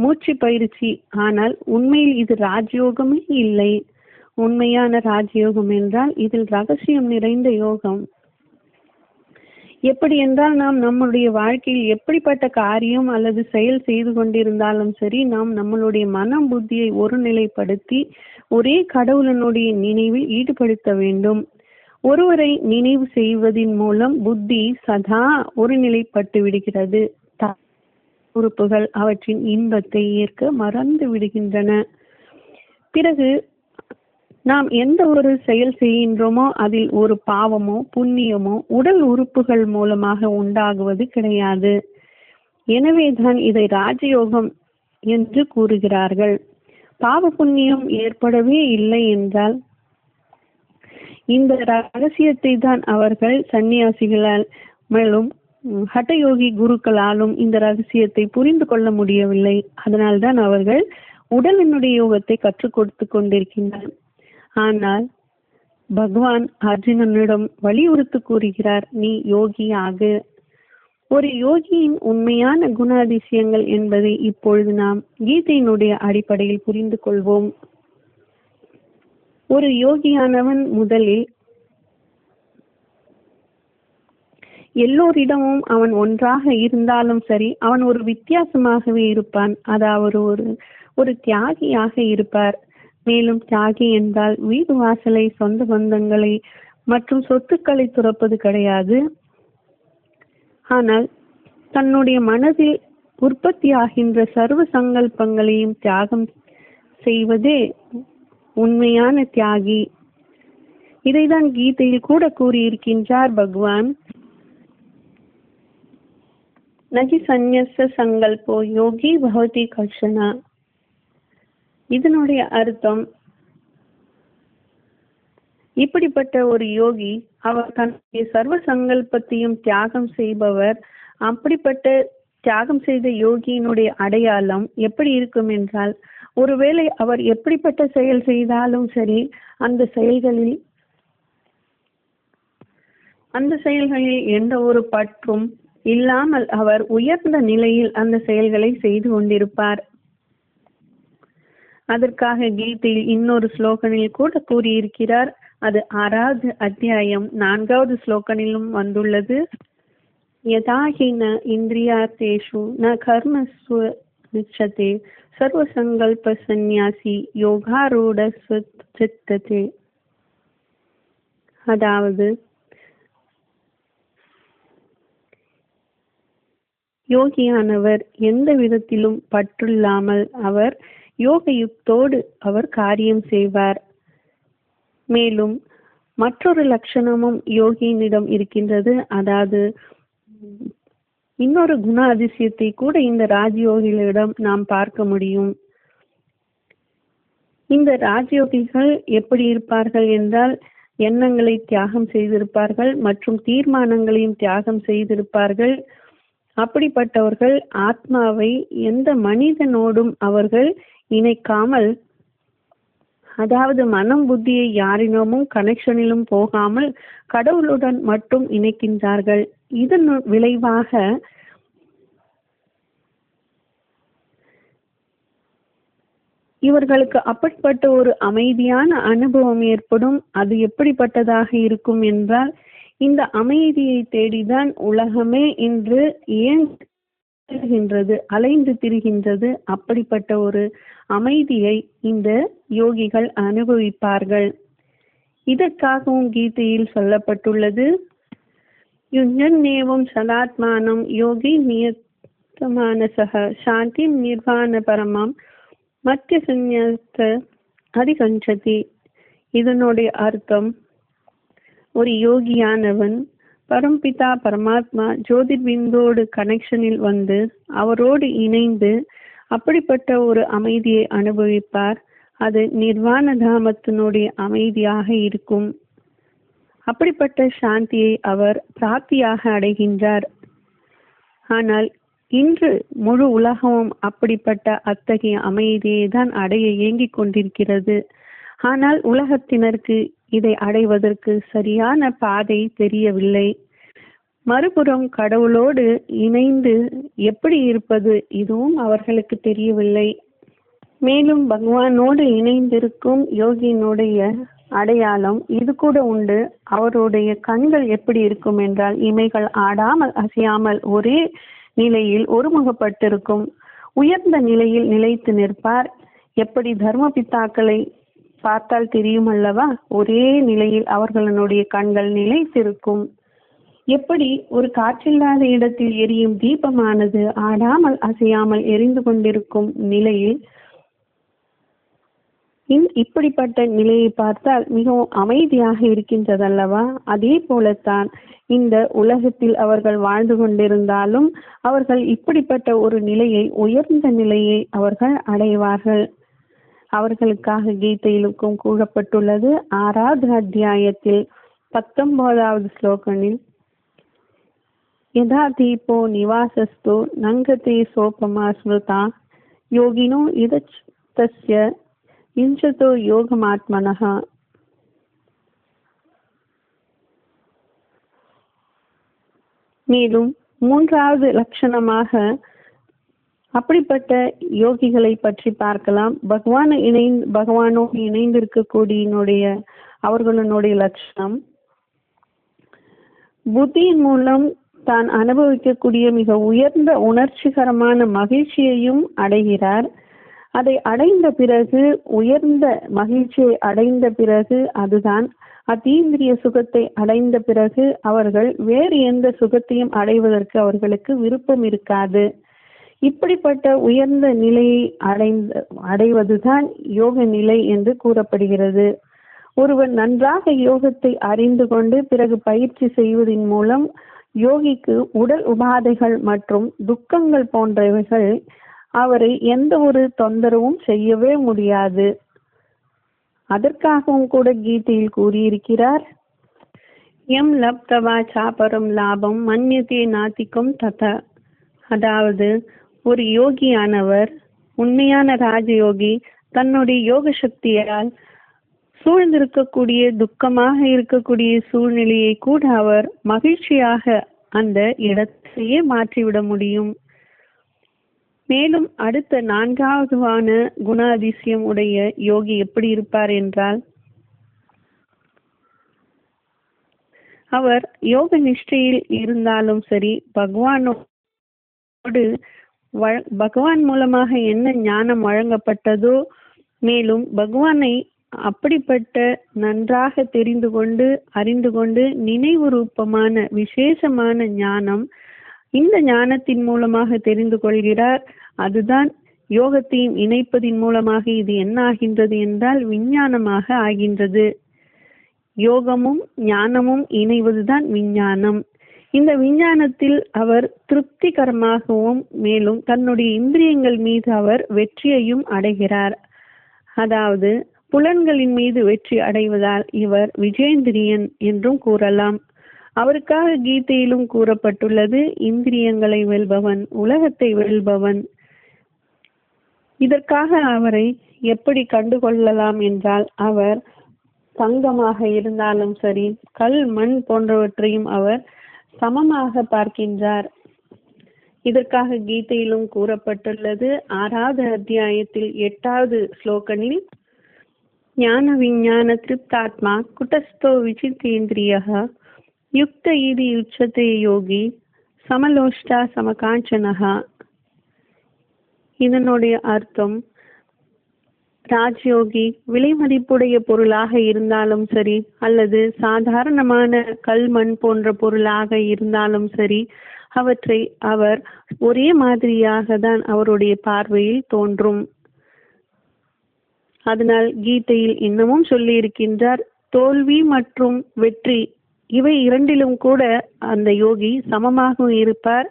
மூச்சு பயிற்சி. ஆனால் உண்மையில் இது ராஜயோகமே இல்லை. உண்மையான ராஜயோகம் என்றால் இதில் ரகசியம் நிறைந்த யோகம். எப்படி என்றால், நாம் நம்முடைய வாழ்க்கையில் எப்படிப்பட்ட காரியம் அல்லது செயல் செய்து கொண்டிருந்தாலும் சரி, நாம் நம்மளுடைய மனம் புத்தியை ஒருநிலைப்படுத்தி ஒரே கடவுளனுடைய நினைவில் ஈடுபடுத்த வேண்டும். ஒருவரை நினைவு செய்வதன் மூலம் புத்தி சதா ஒருநிலைப்பட்டு விடுகிறது. உறுப்புகள் அவற்றின் இன்பத்தை ஏற்க மறந்து விடுகின்றன. பிறகு நாம் எந்த ஒரு செயல் செய்கின்றோமோ அதில் ஒரு பாவமோ புண்ணியமோ உடல் உறுப்புகள் மூலமாக உண்டாகுவது கிடையாது. எனவேதான் இதை ராஜயோகம் என்று கூறுகிறார்கள். பாவ புண்ணியம் ஏற்படவே இல்லை என்றால் இந்த ரகசியத்தை தான் அவர்கள் சன்னியாசிகளால் மேலும் ஹட்டயோகி குருக்களாலும் இந்த ரகசியத்தை புரிந்து கொள்ள முடியவில்லை. அதனால்தான் அவர்கள் உடலினுடைய யோகத்தை கற்றுக் கொடுத்து கொண்டிருக்கின்றனர். ஆனால் பகவான் அர்ஜுனனிடம் வலியுறுத்தி கூறுகிறார், நீ யோகியாக. ஒரு யோகியின் உண்மையான குணாதிசயங்கள் என்பதை இப்பொழுது நாம் கீதையினுடைய அடிப்படையில் புரிந்து கொள்வோம். ஒரு யோகியானவன் முதலில் எல்லோரிடமும் அவன் ஒன்றாக இருந்தாலும் சரி, அவன் ஒரு வித்தியாசமாகவே இருப்பான். அதாவது ஒரு தியாகியாக இருப்பார். மேலும் தியாகி என்றால் வீடு வாசலை, சொந்த பந்தங்களை மற்றும் சொத்துக்களை துறப்பது கிடையாது. ஆனால் தன்னுடைய மனதில் உற்பத்தியாகின்ற சர்வ சங்கல்பங்களையும் தியாகம் செய்வதே உண்மையான தியாகி. இதைதான் கீதையில் கூட கூறியிருக்கின்றார் பகவான். நகி சந்நியஸ்ய சங்கல்போ யோகி பவதி கர்ஷனா. இதனுடைய அர்த்தம், இப்படிப்பட்ட ஒரு யோகி அவர் தன்னுடைய சர்வ சங்கல்பத்தையும் தியாகம் செய்பவர். அப்படிப்பட்ட தியாகம் செய்த யோகியினுடைய அடையாளம் எப்படி இருக்கும் என்றால், ஒருவேளை அவர் எப்படிப்பட்ட செயல் செய்தாலும் சரி, அந்த செயல்களில் எந்த ஒரு பற்றும் இல்லாமல் அவர் உயர்ந்த நிலையில் அந்த செயல்களை செய்து கொண்டிருப்பார். அதற்காக கீதையில் இன்னொரு ஸ்லோகனில் கூட கூறியிருக்கிறார். அது 6வது அத்தியாயம் 4வது ஸ்லோகனிலும் வந்துள்ளது. யதாஹி ந இந்திரியார்த்தேஷு ந கர்மஸ்வ நிச்சதே சர்வசங்கல்ப சந்நியாசி யோகாரூட சித்ததே. அதாவது யோகியானவர் எந்த விதத்திலும் பற்றில்லாமல் அவர் யோக யுக்தோடு அவர் காரியம் செய்வார். மேலும் மற்றொரு லட்சணமும் யோகியினிடம் இருக்கின்றது. அதாவது இன்னொரு குண அதிசயத்தை கூட இந்த ராஜயோகிகளிடம் நாம் பார்க்க முடியும். இந்த ராஜயோகிகள் எப்படி இருப்பார்கள் என்றால், எண்ணங்களை தியாகம் செய்திருப்பார்கள் மற்றும் தீர்மானங்களையும் தியாகம் செய்திருப்பார்கள். அப்படிப்பட்டவர்கள் ஆத்மாவை எந்த மனிதனோடும் அவர்கள் இணைக்காமல், அதாவது மனம் புத்தியை யாரினமும் கனெக்ஷனிலும் போகாமல் கடவுளுடன் மட்டும் இணைக்கின்றார்கள். இதன் விளைவாக இவர்களுக்கு அப்படிப்பட்ட ஒரு அமைதியான அனுபவம் ஏற்படும். அது எப்படிப்பட்டதாக இருக்கும் என்றால், இந்த அமைதியை தேடிதான் உலகமே இன்று ஏங்குகின்றது, அலைந்து திரிகின்றது. அப்படிப்பட்ட ஒரு அமைதியை இந்த யோகிகள் அனுபவிப்பார்கள். இதற்காகவும் கீதையில் சொல்லப்பட்டுள்ளது, யுஞ்சன்னேவம் சதாத்மானம் யோகி நியத்தமானசக சாந்தி நிர்வாண பரமம் மத்திய சந்நியாச அதிகஞ்சதி. இதனுடைய அர்த்தம், ஒரு யோகியானவன் பரம்பிதா பரமாத்மா ஜோதிர்பிந்தோடு கனெக்ஷனில் வந்து அவரோடு இணைந்து அப்படிப்பட்ட ஒரு அமைதியை அனுபவிப்பார். அது நிர்வாண தாமத்தினுடைய அமைதியாக இருக்கும். அப்படிப்பட்ட சாந்தியை அவர் பிராப்தியாக அடைகின்றார். ஆனால் இன்று முழு உலகமும் அப்படிப்பட்ட அத்தகைய அமைதியை தான் அடைய இயங்கிக் கொண்டிருக்கிறது. ஆனால் உலகத்தினருக்கு இதை அடைவதற்கு சரியான பாதை தெரியவில்லை. மறுபுறம் கடவுளோடு இணைந்து எப்படி இருப்பது, இதுவும் அவர்களுக்கு தெரியவில்லை. மேலும் பகவானோடு இணைந்திருக்கும் யோகியினுடைய அடையாளம் இது கூட உண்டு. அவருடைய கண்கள் எப்படி இருக்கும் என்றால், இமைகள் ஆடாமல் அசையாமல் ஒரே நிலையில் ஒருமுகப்பட்டிருக்கும். உயர்ந்த நிலையில் நிலைத்து நிற்பார். எப்படி தர்ம பித்தாக்களை பார்த்தால் தெரியும் அல்லவா, ஒரே நிலையில் அவர்களுடைய கண்கள் நிலைத்திருக்கும். எப்படி ஒரு காற்றில்லாத இடத்தில் எரியும் தீபமானது ஆடாமல் அசையாமல் எரிந்து கொண்டிருக்கும் நிலையில், இப்படிப்பட்ட நிலையை பார்த்தால் மிகவும் அமைதியாக இருக்கின்றதல்லவா. அதே போலத்தான் இந்த உலகத்தில் அவர்கள் வாழ்ந்து கொண்டிருந்தாலும் அவர்கள் இப்படிப்பட்ட ஒரு நிலையை, உயர்ந்த நிலையை அவர்கள் அடைவார்கள். அவர்களுக்காக கீதையிலுக்கும் கூறப்பட்டுள்ளது. 6வது அத்தியாயத்தில் 19வது ஸ்லோகனில், யதா தீபோ நிவாசஸ்து நங்கதே சோபமா ஸ்மிருதா யோகினோ இதஸ்ய இஞ்சதோ யோகமாத்மனஹ. மேலும் 3வது லட்சணமாக அப்படிப்பட்ட யோகிகளை பற்றி பார்க்கலாம். பகவானோடு இணைந்திருக்கக்கூடிய அவர்களுடைய லட்சணம், புத்தியின் மூலம் தான் அனுபவிக்கக்கூடிய மிக உயர்ந்த உணர்ச்சிகரமான மகிழ்ச்சியையும் அடைகிறார். அதை அடைந்த பிறகு, உயர்ந்த மகிழ்ச்சியை அடைந்த பிறகு, அதுதான் அதீந்திரிய சுகத்தை அடைந்த பிறகு அவர்கள் வேறு எந்த சுகத்தையும் அடைவதற்கு அவர்களுக்கு விருப்பம் இருக்காது. இப்படிப்பட்ட உயர்ந்த நிலையை அடைவதுதான் யோக நிலை என்று கூறப்படுகிறது. ஒருவர் நன்றாக யோகத்தை அறிந்து கொண்டு பிறகு பயிற்சி செய்வதன் மூலம் யோகிக்கு உடல் உபாதைகள் மற்றும் துக்கங்கள் போன்றவைகள் அவரை எந்த ஒரு தொந்தரவும் செய்யவே முடியாது. அதற்காகவும் கூட கீதையில் கூறியிருக்கிறார், எம் லப்தவா சாபரம் லாபம் மன்யதே நாத்திகம் தத. அதாவது ஒரு யோகியானவர், உண்மையான ராஜயோகி, தன்னுடைய யோக சக்தியால் சூழ்ந்திருக்கக்கூடிய துக்கமாக இருக்கக்கூடிய சூழ்நிலையை கூட அவர் மகிழ்ச்சியாக அந்த இடத்தையே மாற்றிவிட முடியும். மேலும் அடுத்த 4வதுவான குணாதிசயம் உடைய யோகி எப்படி இருப்பார் என்றால், அவர் யோக நிஷ்டையில் இருந்தாலும் சரி, பகவானோடு பகவான் மூலமாக என்ன ஞானம் வழங்கப்பட்டதோ, மேலும் பகவானை அப்படிப்பட்ட நன்றாக தெரிந்து கொண்டு அறிந்து கொண்டு நினைவு ரூபமான விசேஷமான ஞானம், இந்த ஞானத்தின் மூலமாக தெரிந்து கொள்கிறார். அதுதான் யோகத்தையும் இணைப்பதின் மூலமாக இது என்ன ஆகின்றது என்றால் விஞ்ஞானமாக ஆகின்றது. யோகமும் ஞானமும் இணைவதுதான் விஞ்ஞானம். இந்த விஞ்ஞானத்தில் அவர் திருப்திகரமாகவும் மேலும் தன்னுடைய இந்திரியங்கள் மீது அவர் வெற்றியையும் அடைகிறார். அதாவது புலன்களின் மீது வெற்றி அடைவதால் இவர் விஜேந்திரியன் என்றும் கூறலாம். அவருக்காக கீதையிலும் கூறப்பட்டுள்ளது, இந்திரியங்களை வெல்பவன் உலகத்தை வெல்பவன். இதற்காக அவரை எப்படி கண்டுகொள்ளலாம் என்றால், அவர் தங்கமாக இருந்தாலும் சரி, கல் மண் போன்றவற்றையும் அவர் சமமாக பார்க்கின்றார். இதற்காக கீதையிலும் கூறப்பட்டுள்ளது. 6வது அத்தியாயத்தில் 8வது ஸ்லோகனில், ஞான விஞ்ஞான திருப்தாத்மா குட்டஸ்தோ விசித்தேந்திரியः யுக்த இதி உச்சதே யோகி சமலோஷ்டா சமகாஞ்சனः. இதனுடைய அர்த்தம், ராஜயோகி விலை மதிப்புடைய பொருளாக இருந்தாலும் சரி, அல்லது சாதாரணமான கல் மண் போன்ற பொருளாக இருந்தாலும் சரி, அவற்றை அவர் ஒரே மாதிரியாக தான் அவருடைய பார்வையில் தோன்றும். அதனால் கீதையில் இன்னமும் சொல்லி இருக்கின்றார், தோல்வி மற்றும் வெற்றி இவை இரண்டிலும் கூட அந்த யோகி சமமாக இருப்பார்.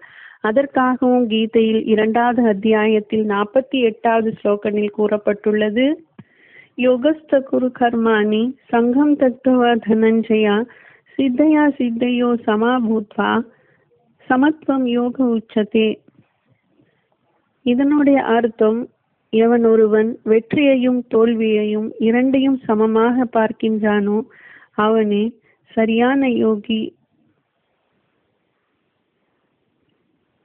அதற்காகவும் கீதையில் 2வது அத்தியாயத்தில் 48வது ஸ்லோகனில் கூறப்பட்டுள்ளது, யோகஸ்த குரு கர்மாணி சங்கம் தத்துவ தனஞ்சயா சித்தையா சித்தையோ சமாபூத்வா சமத்துவம் யோக உச்சதே. இதனுடைய அர்த்தம், எவன் ஒருவன் வெற்றியையும் தோல்வியையும் இரண்டையும் சமமாக பார்க்கின்றானோ அவனே சரியான யோகி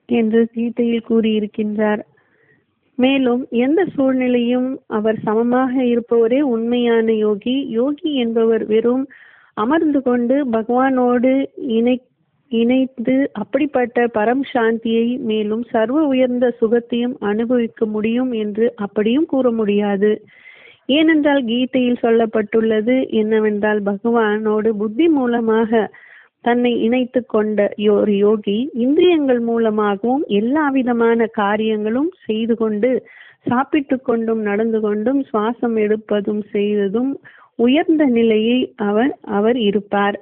என்று கீதையில் கூறியிருக்கின்றார். மேலும் எந்த சூழ்நிலையும் அவர் சமமாக இருப்பவரே உண்மையான யோகி. யோகி என்பவர் வெறும் அமர்ந்து கொண்டு பகவானோடு இணைந்து அப்படிப்பட்ட பரம் சாந்தியை மேலும் சர்வ உயர்ந்த சுகத்தையும் அனுபவிக்க முடியும் என்று அப்படியும் கூற முடியாது. ஏனென்றால் கீதையில் சொல்லப்பட்டுள்ளது என்னவென்றால், பகவானோடு புத்தி மூலமாக தன்னை இணைத்து கொண்ட ஒரு யோகி இந்திரியங்கள் மூலமாகவும் எல்லா விதமான காரியங்களும் செய்து கொண்டு, சாப்பிட்டு கொண்டும் நடந்து கொண்டும் சுவாசம் எடுப்பதும் செய்வதும் உயர்ந்த நிலையை அவர் இருப்பார்.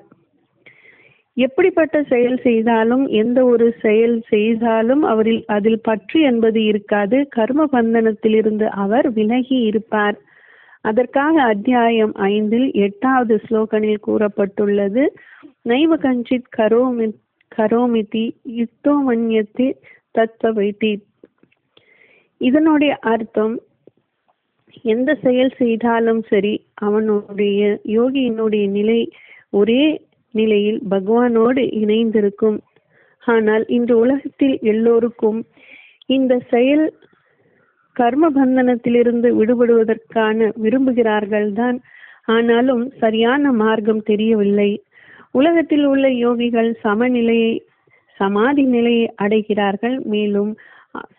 எப்படிப்பட்ட செயல் செய்தாலும், எந்த ஒரு செயல் செய்தாலும் அதில் பற்று என்பது இருக்காது. கர்ம பந்தனத்திலிருந்து அவர் விலகி இருப்பார். அதற்காக அத்தியாயம் 5ல் 8வது ஸ்லோகனில் கூறப்பட்டுள்ளது, நைவ கஞ்சித் கரோமிதி யுக்தோ மன்யத்தை தத்வவைதி. இதனுடைய அர்த்தம், எந்த செயல் செய்தாலும் சரி அவனுடைய யோகியினுடைய நிலை ஒரே நிலையில் பகவானோடு இணைந்திருக்கும். ஆனால் இன்று உலகத்தில் எல்லோருக்கும் இந்த செயல் கர்ம பந்தனத்திலிருந்து விடுபடுவதற்கான விரும்புகிறார்கள் தான். ஆனாலும் சரியான மார்க்கம் தெரியவில்லை. உலகத்தில் உள்ள யோகிகள் சமாதி நிலையை அடைகிறார்கள். மேலும்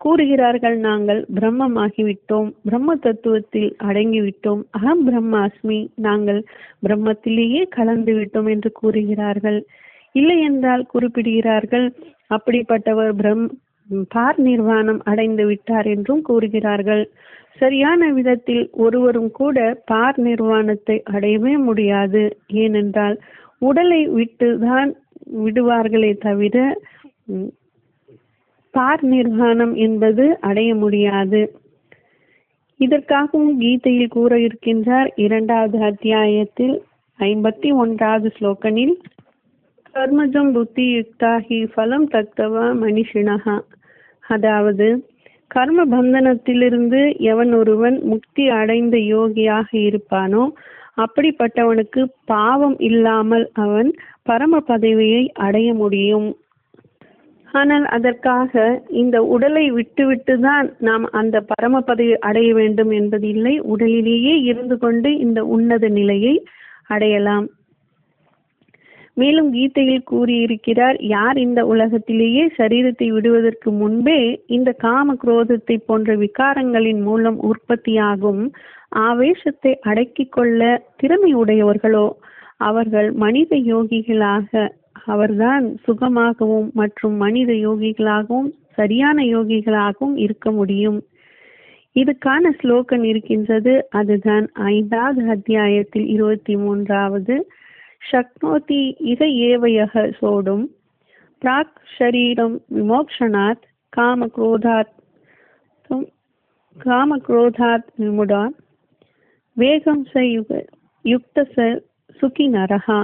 கூறுகிறார்கள், நாங்கள் பிரம்மமாகிவிட்டோம், பிரம்ம தத்துவத்தில் அடங்கிவிட்டோம், அகம் பிரம்மாஸ்மி, நாங்கள் பிரம்மத்திலேயே கலந்து விட்டோம் என்று கூறுகிறார்கள். இல்லை என்றால் குறிப்பிடுகிறார்கள், அப்படிப்பட்டவர் பார் நிர்வாணம் அடைந்து விட்டார் என்றும் கூறுகிறார்கள். சரியான விதத்தில் ஒருவரும் கூட பார் நிர்வாணத்தை அடையவே முடியாது. ஏனென்றால் உடலை விட்டுதான் விடுவார்களே தவிர பார் நிர்வாணம் என்பது அடைய முடியாது. இதற்காகவும் கீதையில் கூற இருக்கின்றார் 2வது அத்தியாயத்தில் 51வது ஸ்லோகனில், கர்மஜம் புத்தி யுக்தாஹி ஃபலம் தக்தவா மனிஷினஹா. அதாவது கர்ம பந்தனத்திலிருந்து எவன் ஒருவன் முக்தி அடைந்த யோகியாக இருப்பானோ அப்படிப்பட்டவனுக்கு பாவம் இல்லாமல் அவன் பரம பதவியை அடைய முடியும். ஆனால் அதற்காக இந்த உடலை விட்டுவிட்டு தான் நாம் அந்த பரம பதவி அடைய வேண்டும் என்பது இல்லை. உடலிலேயே இருந்து கொண்டு இந்த உன்னத நிலையை அடையலாம். மேலும் கீதையில் கூறியிருக்கிறார், யார் இந்த உலகத்திலேயே சரீரத்தை விடுவதற்கு முன்பே இந்த காம குரோதத்தை போன்ற விகாரங்களின் மூலம் உற்பத்தியாகும் ஆவேசத்தை அடக்கிக் கொள்ள திறமை உடையவர்களோ அவர்கள் மனித யோகிகளாக அவர்தான் சுகமாகவும் மற்றும் மனித யோகிகளாகவும் சரியான யோகிகளாகவும் இருக்க முடியும். இதுக்கான ஸ்லோகன் இருக்கின்றது. அதுதான் 5வது அத்தியாயத்தில் 23வது. சக்னோதி இக ஏவயக சோடும் பிராக் ஷரீரம் விமோக்ஷனாத் காமக்ரோதாத் விமுடான் வேகம் ச யுக்த ச சுகி நரஹா.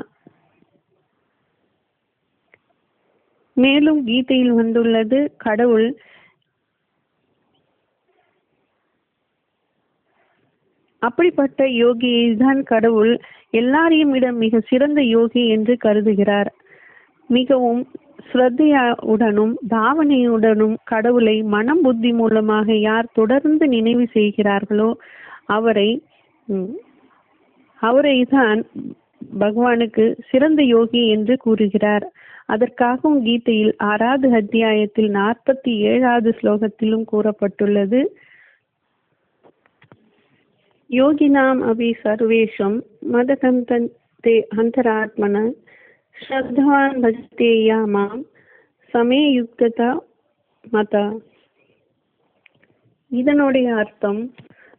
மேலும் கீதையில் வந்துள்ளது, கடவுள் அப்படிப்பட்ட யோகியை தான் கடவுள் எல்லாரையும் விட மிக சிறந்த யோகி என்று கருதுகிறார். மிகவும் ஸ்ரத்தையுடனும் பாவனையுடனும் கடவுளை மனம் புத்தி மூலமாக யார் தொடர்ந்து நினைவு செய்கிறார்களோ அவரை தான் பகவானுக்கு சிறந்த யோகி என்று கூறுகிறார். அதற்காகவும் கீதையில் 6வது அத்தியாயத்தில் 47வது ஸ்லோகத்திலும் கூறப்பட்டுள்ளது, யோகினாம் அபி சர்வேஷம் மதகந்தே அந்தராத்மன ஸ்ரத்தவான் பஜ்தேயா மாம் சமே யுக்ததா மதா. இதனுடைய அர்த்தம்,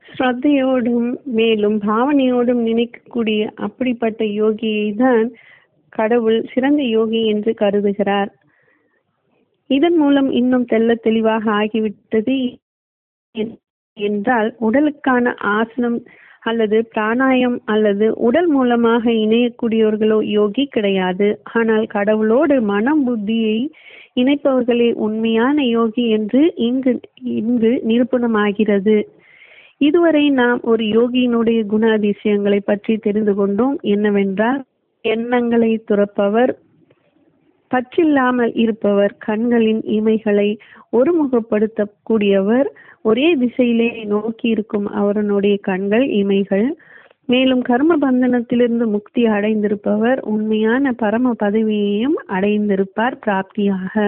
ஸ்ரத்தையோடும் மேலும் பாவனையோடும் நினைக்கக்கூடிய அப்படிப்பட்ட யோகியை தான் கடவுள் சிறந்த யோகி என்று கருதுகிறார். இதன் மூலம் இன்னும் தெளிவாக ஆகிவிட்டது என்றால், உடலுக்கான ஆசனம் அல்லது பிராணாயம் அல்லது உடல் மூலமாக இணையக்கூடியவர்களோ யோகி கிடையாது. ஆனால் கடவுளோடு மனம் புத்தியை இணைப்பவர்களே உண்மையான யோகி என்று இங்கு நிரூபணமாகிறது. இதுவரை நாம் ஒரு யோகியினுடைய குணாதிசயங்களை பற்றி தெரிந்து கொண்டோம். என்னவென்றால், எண்ணங்களை துறப்பவர், பற்றில்லாமல் இருப்பவர், கண்களின் இமைகளை ஒருமுகப்படுத்தக்கூடியவர், ஒரே திசையிலே நோக்கி இருக்கும் அவருடைய கண்கள் இமைகள், மேலும் கர்ம பந்தனத்திலிருந்து முக்தி அடைந்திருப்பவர், உண்மையான பரம பதவியையும் அடைந்திருப்பார் பிராப்தியாக.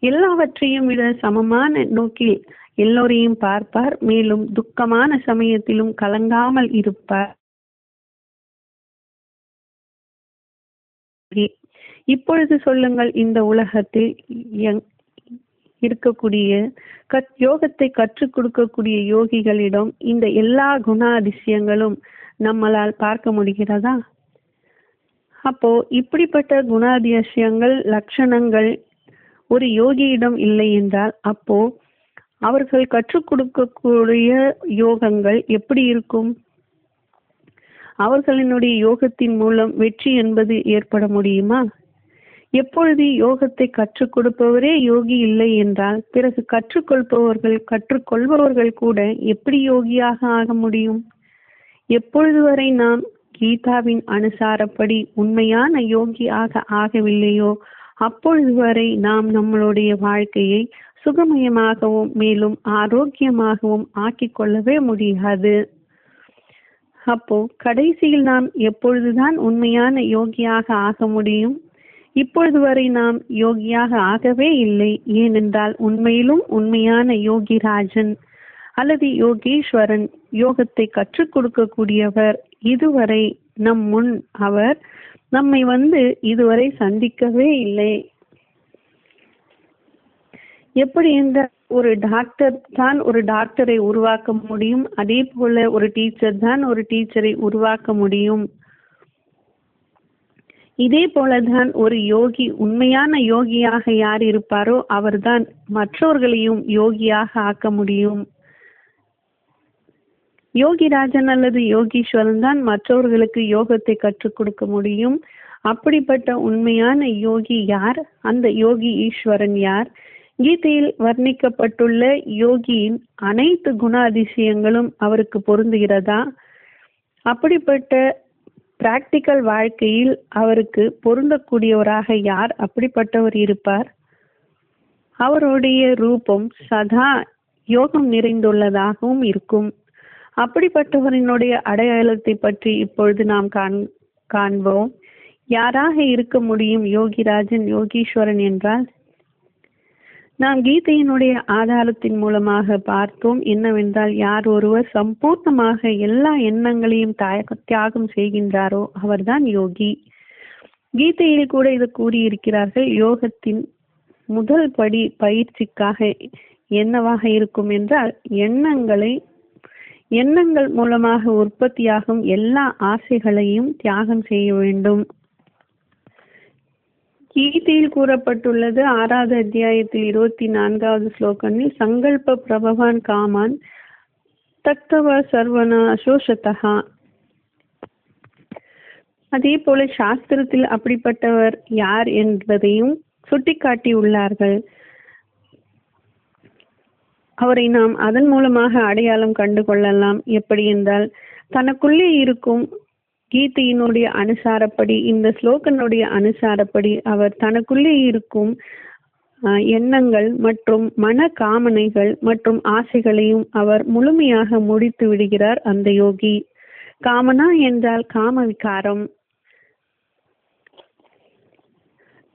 எல்லாவற்றையும் விட சமமான நோக்கில் எல்லோரையும் பார்ப்பார், மேலும் துக்கமான சமயத்திலும் கலங்காமல் இருப்பார். இப்பொழுது சொல்லுங்கள், இந்த உலகத்தில் இருக்கக்கூடிய யோகத்தை கற்றுக் கொடுக்கக்கூடிய யோகிகளிடம் இந்த எல்லா குணாதிசயங்களும் நம்மளால் பார்க்க முடிகிறதா? அப்போ இப்படிப்பட்ட குணாதிசயங்கள், லட்சணங்கள் ஒரு யோகியிடம் இல்லை என்றால், அப்போ அவர்கள் கற்றுக் கொடுக்கக்கூடிய யோகங்கள் எப்படி இருக்கும்? அவர்களினுடைய யோகத்தின் மூலம் வெற்றி என்பது ஏற்பட முடியுமா? எப்பொழுது யோகத்தை கற்றுக் கொடுப்பவரே யோகி இல்லை என்றால், பிறகு கற்றுக்கொள்பவர்கள் கூட எப்படி யோகியாக ஆக முடியும்? எப்பொழுது வரை நாம் கீதாவின் அனுசாரப்படி உண்மையான யோகியாக ஆகவில்லையோ அப்பொழுது வரை நாம் நம்மளுடைய வாழ்க்கையை சுகமயமாகவும் மேலும் ஆரோக்கியமாகவும் ஆக்கிக் கொள்ளவே முடியாது. அப்போ கடைசியில் நாம் எப்பொழுதுதான் உண்மையான யோகியாக ஆக முடியும்? இப்பொழுது வரை நாம் யோகியாக ஆகவே இல்லை. ஏனென்றால் உண்மையிலும் உண்மையான யோகிராஜன் அல்லது யோகீஸ்வரன், யோகத்தை கற்றுக் கொடுக்கக்கூடியவர் இதுவரை நம் முன் அவர் நம்மை இதுவரை சந்திக்கவே இல்லை. எப்படி என்றால், ஒரு டாக்டர் தான் ஒரு டாக்டரை உருவாக்க முடியும், அதே போல ஒரு டீச்சர் தான் ஒரு டீச்சரை உருவாக்க முடியும். இதே போலதான் ஒரு யோகி, உண்மையான யோகியாக யார் இருப்பாரோ அவர்தான் மற்றவர்களையும் யோகியாக ஆக்க முடியும். யோகிராஜன் அல்லது யோகீஸ்வரன் தான் மற்றவர்களுக்கு யோகத்தை கற்றுக் கொடுக்க முடியும். அப்படிப்பட்ட உண்மையான யோகி யார்? அந்த யோகி ஈஸ்வரன் யார்? கீதையில் வர்ணிக்கப்பட்டுள்ள யோகியின் அனைத்து குணாதிசயங்களும் அவருக்கு பொருந்துகிறதா? அப்படிப்பட்ட பிராக்டிக்கல் வாழ்க்கையில் அவருக்கு பொருந்தக்கூடியவராக யார் அப்படிப்பட்டவர் இருப்பார்? அவருடைய ரூபம் சதா யோகம் நிறைந்துள்ளதாகவும் இருக்கும். அப்படிப்பட்டவரினுடைய அடையாளத்தை பற்றி இப்பொழுது நாம் காண்போம். யாராக இருக்க முடியும் யோகிராஜன் யோகீஸ்வரன் என்றால்? நாம் கீதையினுடைய ஆதாரத்தின் மூலமாக பார்த்தோம் என்னவென்றால், யார் ஒருவர் சம்பூர்ணமாக எல்லா எண்ணங்களையும் தியாகம் செய்கின்றாரோ அவர்தான் யோகி. கீதையில் கூட இது கூறியிருக்கிறார்கள். யோகத்தின் முதல் படி பயிற்சிக்காக என்னவாக இருக்கும் என்றால், எண்ணங்கள் மூலமாக உற்பத்தியாகும் எல்லா ஆசைகளையும் தியாகம் செய்ய வேண்டும். கீதையில் கூறப்பட்டுள்ளது 6வது அத்தியாயத்தில் 24வது ஸ்லோகனில், சங்கல்ப பிரபவான் காமான் தக்தவ சர்வன அசோஷதா. அதே போல சாஸ்திரத்தில் அப்படிப்பட்டவர் யார் என்பதையும் சுட்டிக்காட்டி உள்ளார்கள். அவரை நாம் அதன் மூலமாக அடையாளம் கண்டு கொள்ளலாம். எப்படி என்றால், தனக்குள்ளே இருக்கும் கீதையினுடைய அனுசாரப்படி, இந்த ஸ்லோகனுடைய அனுசாரப்படி அவர் தனக்குள்ளே இருக்கும் எண்ணங்கள் மற்றும் மன காமனைகள் மற்றும் ஆசைகளையும் அவர் முழுமையாக முடித்து விடுகிறார் அந்த யோகி. காமனா என்றால் காம விகாரம்.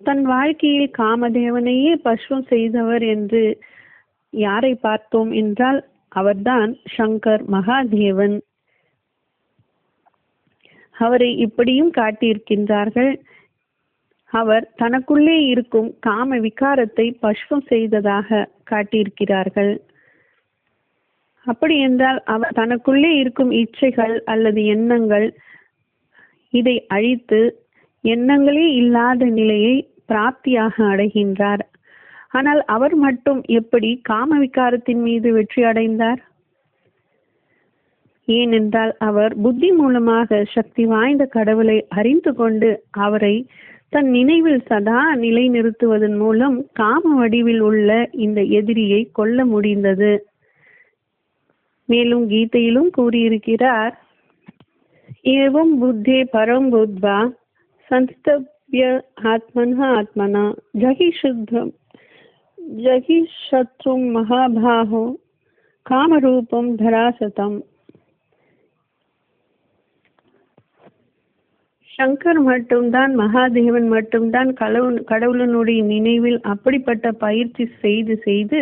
தன் வாழ்க்கையில் காமதேவனையே பஸ்வம் செய்தவர் என்று யாரை பார்த்தோம் என்றால், அவர்தான் சங்கர் மகாதேவன். அவரை இப்படியும் காட்டியிருக்கின்றார்கள். அவர் தனக்குள்ளே இருக்கும் காம விகாரத்தை பஸ்வம் செய்ததாக காட்டியிருக்கிறார்கள். அப்படி என்றால், அவர் தனக்குள்ளே இருக்கும் இச்சைகள் அல்லது எண்ணங்கள் இதை அழித்து எண்ணங்களே இல்லாத நிலையை பிராப்தியாக அடைகின்றார். ஆனால் அவர் மட்டும் எப்படி காம விகாரத்தின் மீது வெற்றி அடைந்தார்? ஏனென்றால் அவர் புத்தி மூலமாக சக்தி வாய்ந்த கடவுளை அறிந்து கொண்டு அவரை தன் நினைவில் சதா நிலைநிறுத்துவதன் மூலம் காம வடிவில் உள்ள இந்த எதிரியை கொல்ல முடிந்தது. மேலும் கீதையிலும் கூறியிருக்கிறார், ஏவம் புத்தே பரம் புத்வா சன்ஸ்தப்ய ஆத்மனா ஜகி சத்ரும் மகாபாஹோ காமரூபம் தராசதம். சங்கர் மட்டும்தான், மகாதேவன் மட்டும்தான் கடவுளனுடைய நினைவில் அப்படிப்பட்ட பயிற்சி செய்து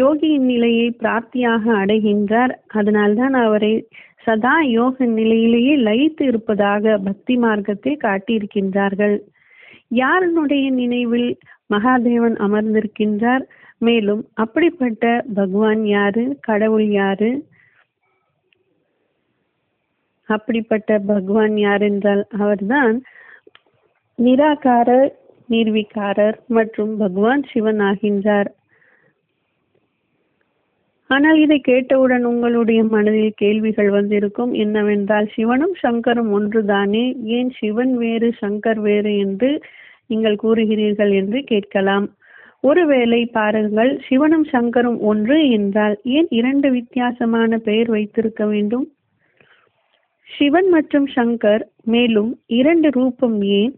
யோகியின் நிலையை பிராப்தியாக அடைகின்றார். அதனால்தான் அவரை சதா யோக நிலையிலேயே லயித்து இருப்பதாக பக்தி மார்க்கத்தில் காட்டியிருக்கின்றார்கள். யாருடைய நினைவில் மகாதேவன் அமர்ந்திருக்கின்றார்? மேலும் அப்படிப்பட்ட பகவான் யாரு, கடவுள் யாரு? அப்படிப்பட்ட பகவான் யார் என்றால் அவர்தான் நிராகாரர், நிர்விகாரர் மற்றும் பகவான் சிவன் ஆகின்றார். ஆனால் இதை கேட்டவுடன் உங்களுடைய மனதில் கேள்விகள் வந்திருக்கும். என்னவென்றால், சிவனும் சங்கரும் ஒன்றுதானே, ஏன் சிவன் வேறு சங்கர் வேறு என்று நீங்கள் கூறுகிறீர்கள் என்று கேட்கலாம். ஒருவேளை பாருங்கள், சிவனும் சங்கரும் ஒன்று என்றால் ஏன் 2 வித்தியாசமான பெயர் வைத்திருக்க வேண்டும்? சிவன் மற்றும் சங்கர், மேலும் 2 ரூபம் ஏன்?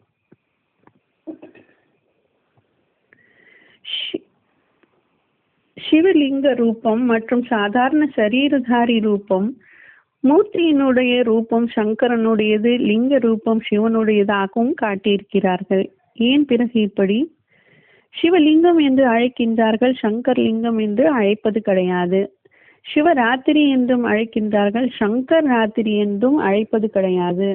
சிவலிங்க ரூபம் மற்றும் சாதாரண சரீரதாரி ரூபம். மூர்த்தியினுடைய ரூபம் சங்கரனுடையது, லிங்க ரூபம் சிவனுடையதாகவும் காட்டியிருக்கிறார்கள். ஏன் பிறகு இப்படி? சிவலிங்கம் என்று அழைக்கின்றார்கள், சங்கர் லிங்கம் என்று அழைப்பது கிடையாது. சிவராத்திரி என்றும் அழைக்கின்றார்கள், சங்கர் ராத்திரி என்றும் அழைப்பது கிடையாது.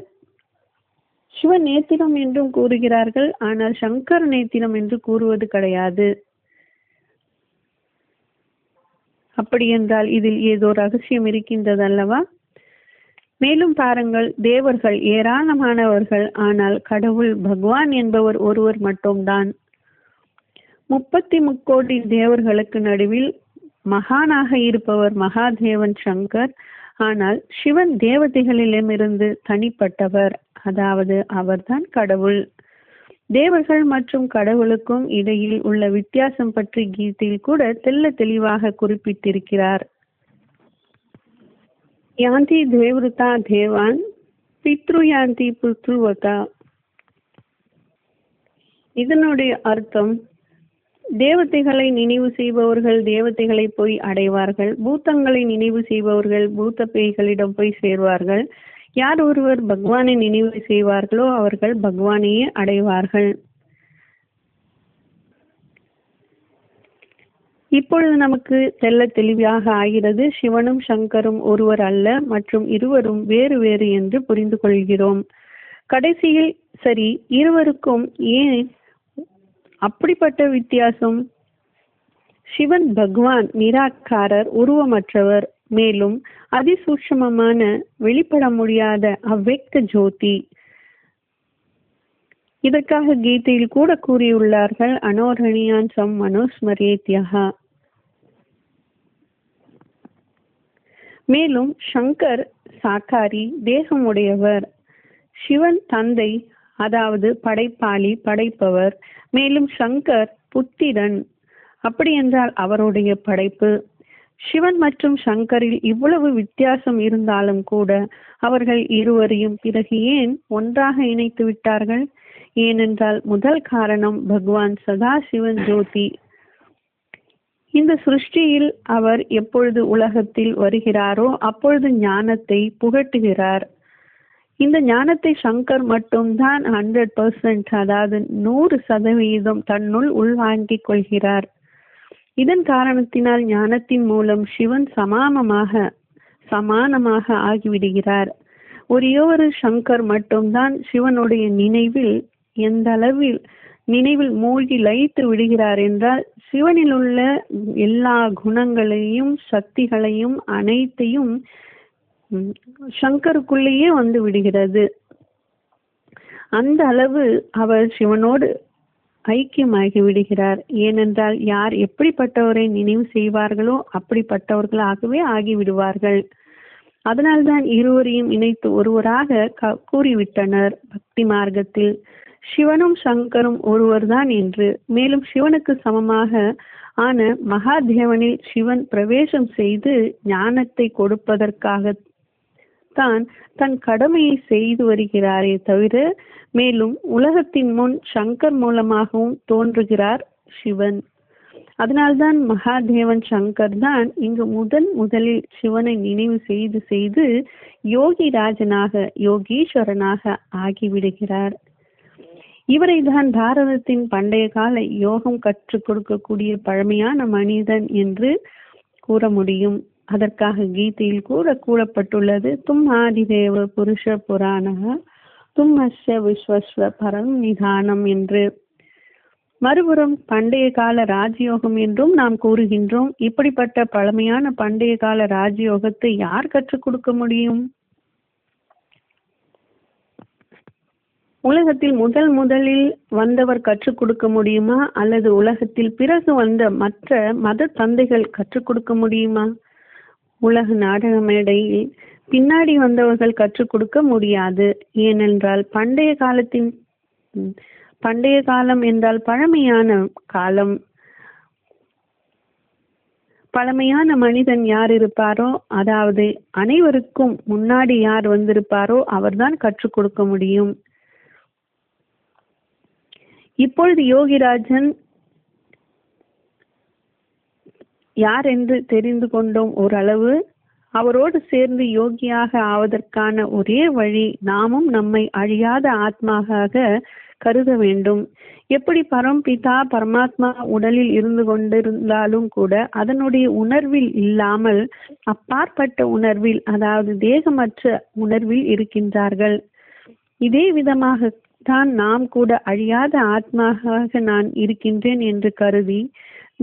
சிவ நேத்திரம் என்றும் கூறுகிறார்கள், ஆனால் சங்கர் நேத்திரம் என்று கூறுவது கிடையாது. அப்படி என்றால் இதில் ஏதோ ரகசியம் இருக்கின்றது அல்லவா? மேலும் பாருங்கள், தேவர்கள் ஏராளமானவர்கள், ஆனால் கடவுள் பகவான் என்பவர் ஒருவர் மட்டும்தான். 33 கோடி தேவர்களுக்கு நடுவில் மகானாக இருப்பவர் மகாதேவன் சங்கர். ஆனால் சிவன் தேவதைகளிடமிருந்து தனிப்பட்டவர், அதாவது அவர்தான் கடவுள். தேவர்கள் மற்றும் கடவுளுக்கும் இடையில் உள்ள வித்தியாசம் பற்றி கீதையில் கூட தெல்ல தெளிவாக குறிப்பிட்டிருக்கிறார். யாந்தி தேவ்ருதா தேவான் பித்ரு யாந்தி புத்ருவதா. இதனுடைய அர்த்தம், தேவதைகளை நினைவு செய்பவர்கள் தேவதைகளை போய் அடைவார்கள், பூத்தங்களை நினைவு செய்பவர்கள் பூத்த பேய்களிடம் போய் சேர்வார்கள். யார் ஒருவர் பகவானை நினைவு செய்வார்களோ அவர்கள் பகவானையே அடைவார்கள். இப்பொழுது நமக்கு தெள்ள தெளிவாக ஆகிறது, சிவனும் சங்கரும் ஒருவர் அல்ல மற்றும் இருவரும் வேறு வேறு என்று புரிந்து கொள்கிறோம். கடைசியில் சரி, இருவருக்கும் ஏன் அப்படிப்பட்ட வித்தியாசம்? சிவன் பகவான் நிராகாரர், உருவமற்றவர், மேலும் அதிசூட்சமமான வெளிப்பட முடியாத அவ்வக்த ஜோதி. இதற்காக கீதையில் கூட கூறியுள்ளார்கள், அனோரணியான் சம் மனோஸ்மரேத்யா. மேலும் சங்கர் சாக்காரி, தேகமுடையவர். சிவன் தந்தை, அதாவது படைப்பாளி, படைப்பவர். மேலும் சங்கர் புத்திரன், அப்படி என்றால் அவருடைய படைப்பு. சிவன் மற்றும் சங்கரில் இவ்வளவு வித்தியாசம் இருந்தாலும் கூட அவர்கள் இருவரையும் பிறகு ஏன் ஒன்றாக இணைத்து விட்டார்கள்? ஏனென்றால் முதல் காரணம் பகவான் சதாசிவன் ஜோதி. இந்த சிருஷ்டியில் அவர் எப்பொழுது உலகத்தில் வருகிறாரோ அப்பொழுது ஞானத்தை புகட்டுகிறார். இந்த ஞானத்தை சங்கர் மட்டும்தான் 100%, அதாவது 100% தன்னுள் உள்வாங்கிக் கொள்கிறார். இதன் காரணத்தினால் ஞானத்தின் மூலம் சிவன் சமானமாக ஆகிவிடுகிறார். ஒரே ஒரு சங்கர் மட்டும்தான் சிவனுடைய எந்த அளவில் நினைவில் மூழ்கி லயித்து விடுகிறார் என்றால், சிவனில் உள்ள எல்லா குணங்களையும் சக்திகளையும் அனைத்தையும் சங்கருக்குள்ளேயே வந்து விடுகிறது. அந்த அளவு அவர் சிவனோடு ஐக்கியமாகி விடுகிறார். ஏனென்றால் யார் எப்படிப்பட்டவரை நினைவு செய்வார்களோ அப்படிப்பட்டவர்களாகவே ஆகிவிடுவார்கள். அதனால்தான் இருவரையும் இணைத்து ஒருவராக கூறிவிட்டனர் பக்தி மார்க்கத்தில், சிவனும் சங்கரும் ஒருவர்தான் என்று. மேலும் சிவனுக்கு சமமாக ஆன மகாதேவனில் சிவன் பிரவேசம் செய்து ஞானத்தை கொடுப்பதற்காகத்தான் தன் கடமையை செய்து வருகிறாரே தவிர, மேலும் உலகத்தின் முன் சங்கர் மூலமாகவும் தோன்றுகிறார் சிவன். அதனால்தான் மகாதேவன் சங்கர் தான் இங்கு முதலில் சிவனை நினைவு செய்து செய்து யோகிராஜனாக, யோகீஸ்வரனாக ஆகிவிடுகிறார். இவரை தான் பாரதத்தின் பண்டைய கால யோகம் கற்றுக் கொடுக்கக்கூடிய பழமையான மனிதன் என்று கூற முடியும். அதற்காக கீதையில் கூறப்பட்டுள்ளது, தும் ஆதிதேவ புருஷ புராணக தும் அஸ்ய விஸ்வஸ்வ பரம் நிதானம் என்று. மறுபுறம் பண்டைய கால ராஜயோகம் என்றும் நாம் கூறுகின்றோம். இப்படிப்பட்ட பழமையான பண்டைய கால ராஜயோகத்தை யார் கற்றுக் கொடுக்க முடியும்? உலகத்தில் முதலில் வந்தவர் கற்றுக் கொடுக்க முடியுமா? அல்லது உலகத்தில் பிறகு வந்த மற்ற மத தந்தைகள் கற்றுக் கொடுக்க முடியுமா? உலக நாடக மேடையில் பின்னாடி வந்தவர்கள் கற்றுக் கொடுக்க முடியாது. ஏனென்றால் பண்டைய காலம் என்றால் பழமையான காலம். பழமையான மனிதன் யார் இருப்பாரோ, அதாவது அனைவருக்கும் முன்னாடி யார் வந்திருப்பாரோ அவர்தான் கற்றுக் கொடுக்க முடியும். இப்பொழுது யோகிராஜன் யார் என்று தெரிந்து கொண்டோம் ஓரளவு. அவரோடு சேர்ந்து யோகியாக ஆவதற்கான ஒரே வழி, நாமும் நம்மை அழியாத ஆத்மாக கருத வேண்டும். எப்படி பரம்பிதா பரமாத்மா உடலில் இருந்து கொண்டிருந்தாலும் கூட அதனுடைய உணர்வில் இல்லாமல் அப்பாற்பட்ட உணர்வில், அதாவது தேகமற்ற உணர்வில் இருக்கின்றார்கள். இதே விதமாக தான் நாம் கூட அழியாத ஆத்மாக நான் இருக்கின்றேன் என்று கருதி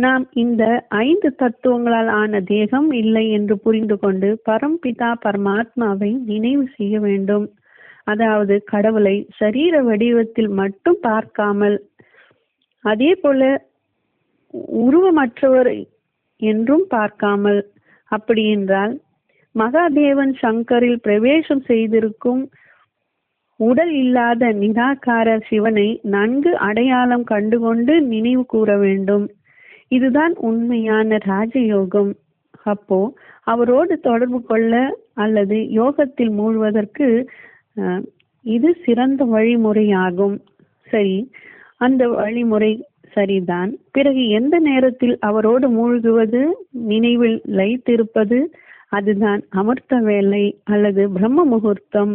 நாம் இந்த 5 தத்துவங்களால் ஆன தேகம் இல்லை என்று புரிந்து கொண்டு பரம்பிதா பரமாத்மாவை நினைவு செய்ய வேண்டும். அதாவது கடவுளை சரீர வடிவத்தில் மட்டும் பார்க்காமல், அதே போல உருவமற்றவர் என்றும் பார்க்காமல். அப்படி என்றால் மகாதேவன் சங்கரில் பிரவேசம் செய்திருக்கும் உடல் இல்லாத நிராகார சிவனை நன்கு அடையாளம் கண்டுகொண்டு நினைவு கூற வேண்டும். இதுதான் உண்மையான ராஜயோகம். அப்போ அவரோடு தொடர்பு கொள்ள அல்லது யோகத்தில் மூழ்வதற்கு இது சிறந்த வழிமுறையாகும். சரி, அந்த வழிமுறை சரிதான். பிறகு எந்த நேரத்தில் அவரோடு மூழ்குவது, நினைவில் லயித்திருப்பது, அதுதான் அமிர்த வேளை அல்லது பிரம்ம முகூர்த்தம்.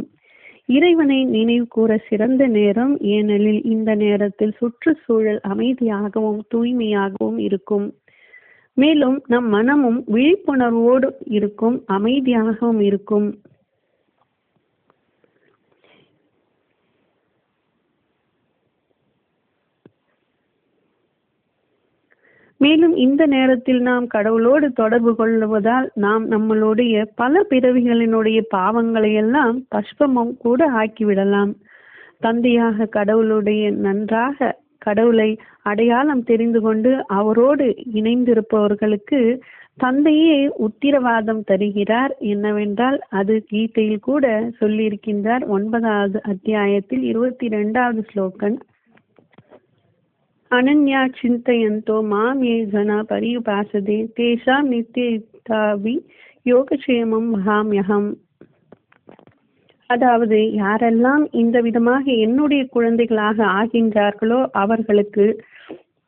இறைவனை நினைவு கூற சிறந்த நேரம், ஏனெனில் இந்த நேரத்தில் சுற்றுச்சூழல் அமைதியாகவும் தூய்மையாகவும் இருக்கும். மேலும் நம் மனமும் விழிப்புணர்வோடு இருக்கும், அமைதியாகவும் இருக்கும். மேலும் இந்த நேரத்தில் நாம் கடவுளோடு தொடர்பு கொள்வதால் நாம் நம்மளுடைய பல பிறவிகளினுடைய பாவங்களை எல்லாம் பஷ்பமும் கூட ஆக்கிவிடலாம். தந்தையாக கடவுளுடைய நன்றாக கடவுளை அடையாளம் தெரிந்து கொண்டு அவரோடு இணைந்திருப்பவர்களுக்கு தந்தையே உத்திரவாதம் தருகிறார். என்னவென்றால் அது கீதையில் கூட சொல்லியிருக்கின்றார். 9வது அத்தியாயத்தில் 22வது ஸ்லோகன். அனன்யா சிந்தயந்தோ மாம் ஏ ஜனா பரியுபாசதே தேஷாம் நித்யயுக்தாபி யோகக்ஷேமம் வஹாம்யஹம். அதாவது யாரெல்லாம் இந்த விதமாக என்னுடைய குழந்தைகளாக ஆகின்றார்களோ அவர்களுக்கு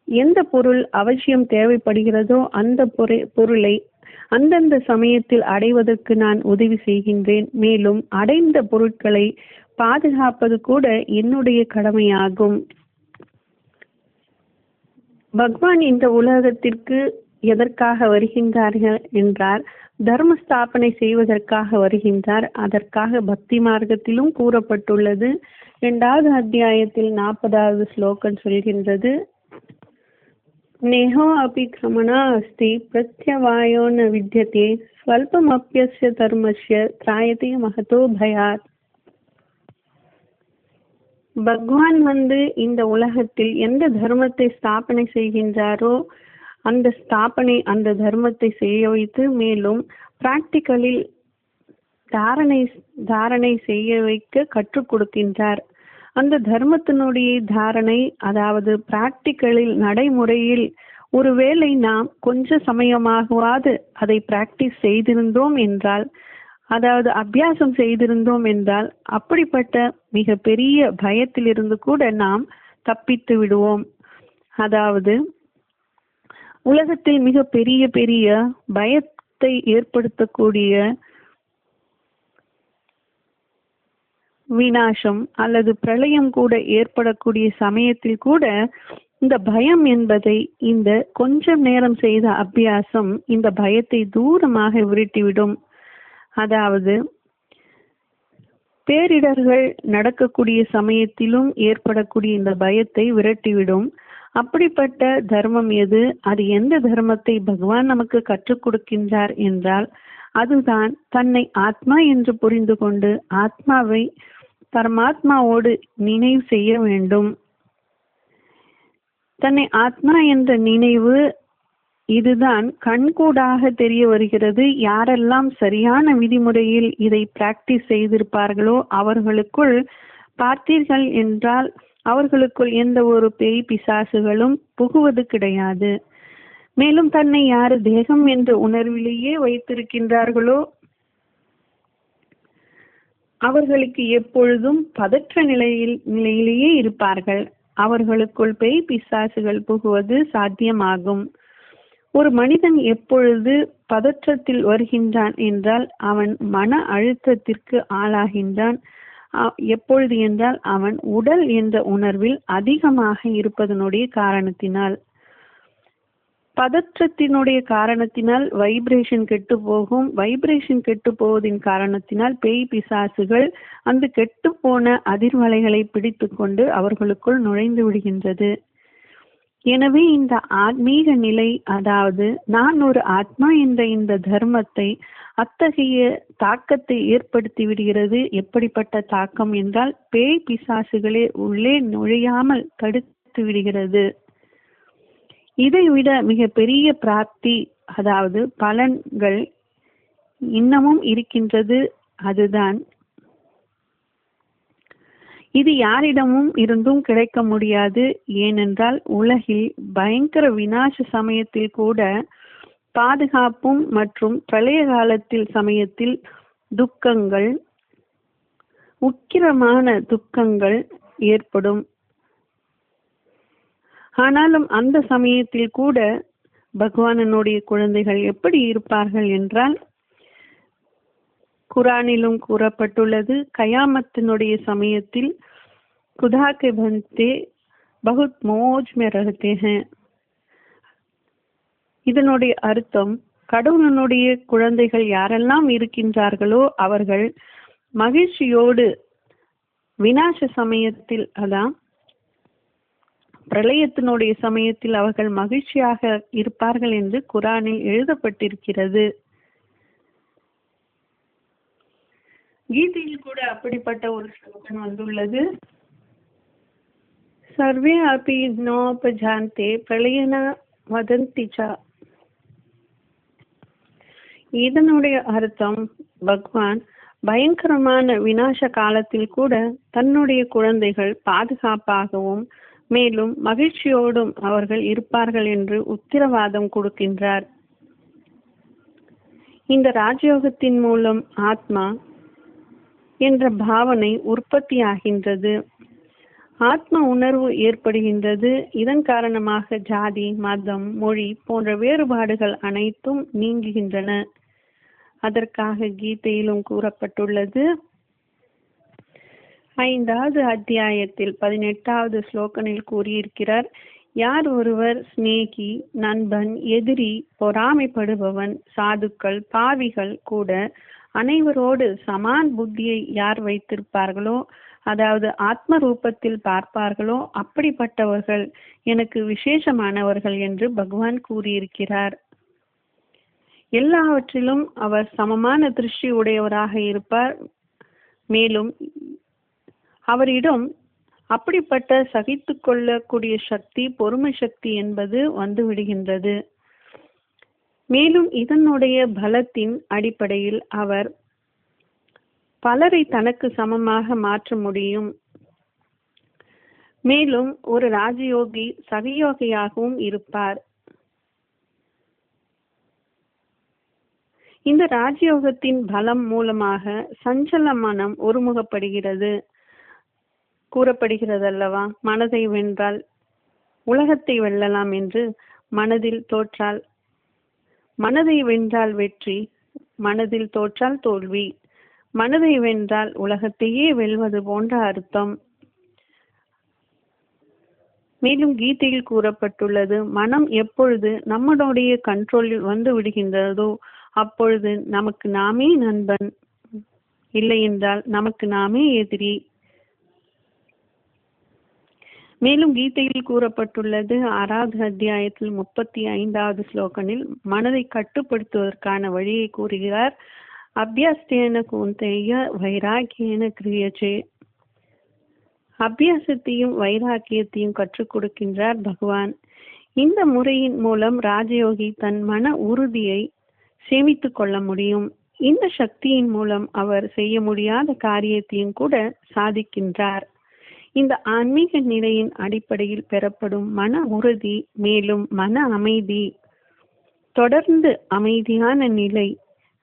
எந்த பொருள் அவசியம் தேவைப்படுகிறதோ அந்த பொருளை அந்தந்த சமயத்தில் அடைவதற்கு நான் உதவி செய்கின்றேன். மேலும் அடைந்த பொருட்களை பாதுகாப்பது கூட என்னுடைய கடமையாகும். பகவான் இந்த உலகத்திற்கு எதற்காக வருகின்றார்கள் என்றால் தர்ம ஸ்தாபனை செய்வதற்காக வருகின்றார். அதற்காக பக்தி மார்க்கத்திலும் கூறப்பட்டுள்ளது. 2வது அத்தியாயத்தில் 40வது ஸ்லோகம் சொல்கின்றது. நேஹோ அபி கிரமணா அஸ்தி பிரத்யவாயோ ந வித்யதே ஸ்வல்பமப்யஸ்ய தர்மஸ்ய த்ராயதே மகதோ பயாத். பகவான் இந்த உலகத்தில் எந்த தர்மத்தை ஸ்தாபனை செய்கின்றாரோ அந்த தர்மத்தை செய்ய வைத்து மேலும் பிராக்டிக்கலில் தாரணை செய்ய வைக்க கற்றுக் கொடுக்கின்றார். அந்த தர்மத்தினுடைய தாரணை, அதாவது பிராக்டிக்கலில் நடைமுறையில் ஒருவேளை நாம் கொஞ்ச சமயமாகவாது அதை பிராக்டிஸ் செய்திருந்தோம் என்றால், அதாவது அபியாசம் செய்திருந்தோம் என்றால், அப்படிப்பட்ட மிக பெரிய பயத்திலிருந்து கூட நாம் தப்பித்து விடுவோம். அதாவது உலகத்தில் மிக பெரிய பெரிய பயத்தை ஏற்படுத்தக்கூடிய விநாசம் அல்லது பிரளயம் கூட ஏற்படக்கூடிய சமயத்தில் கூட இந்த பயம் என்பதை, இந்த கொஞ்சம் நேரம் செய்த அபியாசம் இந்த பயத்தை தூரமாக விரட்டிவிடும். அதாவது பேரிடர்கள் நடக்கக்கூடிய சமயத்திலும் ஏற்படக்கூடிய இந்த பயத்தை விரட்டிவிடும். அப்படிப்பட்ட தர்மம் எது? அது எந்த தர்மத்தை பகவான் நமக்கு கற்றுக் கொடுக்கின்றார் என்றால் அதுதான் தன்னை ஆத்மா என்று புரிந்து கொண்டு ஆத்மாவை பரமாத்மாவோடு நினைவு செய்ய வேண்டும். தன்னை ஆத்மா என்ற நினைவு இதுதான் கண்கூடாக தெரிய வருகிறது. யாரெல்லாம் சரியான விதிமுறையில் இதை பிராக்டிஸ் செய்திருப்பார்களோ அவர்களுக்குள் பார்த்தீர்கள் என்றால் அவர்களுக்குள் எந்த ஒரு பேய் பிசாசுகளும் புகுவது கிடையாது. மேலும் தன்னை யாரு தேகம் என்ற உணர்விலேயே வைத்திருக்கின்றார்களோ அவர்களுக்கு எப்பொழுதும் பதற்ற நிலையிலேயே இருப்பார்கள். அவர்களுக்குள் பேய் பிசாசுகள் புகுவது சாத்தியமாகும். ஒரு மனிதன் எப்பொழுது பதற்றத்தில் வருகின்றான் என்றால் அவன் மன அழுத்தத்திற்கு ஆளாகின்றான். எப்பொழுது என்றால் அவன் உடல் என்ற உணர்வில் அதிகமாக இருப்பதனுடைய காரணத்தினால். பதற்றத்தினுடைய காரணத்தினால் வைப்ரேஷன் கெட்டு போகும். வைப்ரேஷன் கெட்டு போவதின் காரணத்தினால் பேய் பிசாசுகள் அந்த கெட்டு போன அதிர்வலைகளை பிடித்து கொண்டு அவர்களுக்குள் நுழைந்து விடுகின்றது. எனவே இந்த ஆன்மீக நிலை, அதாவது நான் ஒரு ஆத்மா என்ற இந்த தர்மத்தை அத்தகைய தாக்கத்தை ஏற்படுத்தி விடுகிறது. எப்படிப்பட்ட தாக்கம் என்றால் பேய் பிசாசுகளே உள்ளே நுழையாமல் தடுத்து விடுகிறது. இதைவிட மிக பெரிய பிராப்தி, அதாவது பலன்கள் இன்னமும் இருக்கின்றது. அதுதான் இது யாரிடமும் இருந்தும் கிடைக்க முடியாது. ஏனென்றால் உலகில் பயங்கர விநாச சமயத்தில் கூட பாதுகாப்பும் மற்றும் பிரளய காலத்தில் சமயத்தில் துக்கங்கள், உக்கிரமான துக்கங்கள் ஏற்படும். ஆனாலும் அந்த சமயத்தில் கூட பகவானுடைய குழந்தைகள் எப்படி இருப்பார்கள் என்றால் குரானிலும் கூறப்பட்டுள்ளது, கயாமத்தினுடைய சமயத்தில் खुदा के बंदे बहुत मौज में रहते हैं. இதனுடைய அர்த்தம், கடவுளனுடைய குழந்தைகள் யாரெல்லாம் இருக்கின்றார்களோ அவர்கள் மகிழ்ச்சியோடு விநாச சமயத்தில், அதான் பிரளயத்தினுடைய சமயத்தில் அவர்கள் மகிழ்ச்சியாக இருப்பார்கள் என்று குரானில் எழுதப்பட்டிருக்கிறது. கீதையில் கூட அப்படிப்பட்ட ஒரு ஸ்லோகன் வந்துள்ளது. சர்வே அபி நோபஜாந்தே பிரளயன வதந்திச்சா. இதனுடைய அர்த்தம், பகவான் பயங்கரமான விநாச காலத்தில் கூட தன்னுடைய குழந்தைகள் பாதுகாப்பாகவும் மேலும் மகிழ்ச்சியோடும் அவர்கள் இருப்பார்கள் என்று உத்தரவாதம் கொடுக்கின்றார். இந்த ராஜயோகத்தின் மூலம் ஆத்மா என்ற பாவனை உற்பத்தியாகின்றது, ஆத்ம உணர்வு ஏற்படுகின்றது. இதன் காரணமாக ஜாதி, மதம், மொழி போன்ற வேறுபாடுகள் அனைத்தும் நீங்குகின்றன. அதற்காக கீதையிலும் கூறப்பட்டுள்ளது. 5வது அத்தியாயத்தில் 18வது ஸ்லோகனில் கூறியிருக்கிறார், யார் ஒருவர் சிநேகி, நண்பன், எதிரி, பொறாமைப்படுபவன், சாதுக்கள், பாவிகள் கூட அனைவரோடு சமான் புத்தியை யார் வைத்திருப்பார்களோ, அதாவது ஆத்ம ரூபத்தில் பார்ப்பார்களோ, அப்படிப்பட்டவர்கள் எனக்கு விசேஷமானவர்கள் என்று பகவான் கூறியிருக்கிறார். எல்லாவற்றிலும் அவர் சமமான திருஷ்டி உடையவராக இருப்பார். மேலும் அவரிடம் அப்படிப்பட்ட சகித்து கொள்ளக்கூடிய சக்தி, பொறுமை சக்தி என்பது வந்து விடுகின்றது. மேலும் இதனுடைய பலத்தின் அடிப்படையில் அவர் பலரை தனக்கு சமமாக மாற்ற முடியும். மேலும் ஒரு ராஜயோகி சகயோகியாகவும் இருப்பார். இந்த ராஜயோகத்தின் பலம் மூலமாக சஞ்சல மனம் ஒருமுகப்படுகிறது. கூறப்படுகிறது அல்லவா, மனதை வென்றால் உலகத்தை வெல்லலாம் என்று. மனதில் தோற்றால், மனதை வென்றால் வெற்றி, மனதில் தோற்றால் தோல்வி. மனதை வென்றால் உலகத்தையே வெல்வது போன்ற அர்த்தம். மேலும் கீதையில் கூறப்பட்டுள்ளது, மனம் எப்பொழுது நம்மளுடைய கண்ட்ரோலில் வந்து விடுகின்றதோ அப்பொழுது நமக்கு நாமே நண்பன், இல்லை என்றால் நமக்கு நாமே எதிரி. மேலும் கீதையில் கூறப்பட்டுள்ளது 6வது அத்தியாயத்தில் 35வது ஸ்லோகனில் மனதை கட்டுப்படுத்துவதற்கான வழியை கூறுகிறார். அபியாஸ்தேன குந்தேய வைராக்கியன கிரியச்சே. அபியாசத்தையும் வைராக்கியத்தையும் கற்றுக் கொடுக்கின்றார் பகவான். இந்த முறையின் மூலம் ராஜயோகி தன் மன உறுதியை சேமித்துக் கொள்ள முடியும். இந்த சக்தியின் மூலம் அவர் செய்ய முடியாத காரியத்தையும் கூட சாதிக்கின்றார். இந்த ஆன்மீக நிலையின் அடிப்படையில் பெறப்படும் மன உறுதி, மேலும் மன அமைதி, தொடர்ந்து அமைதியான நிலை,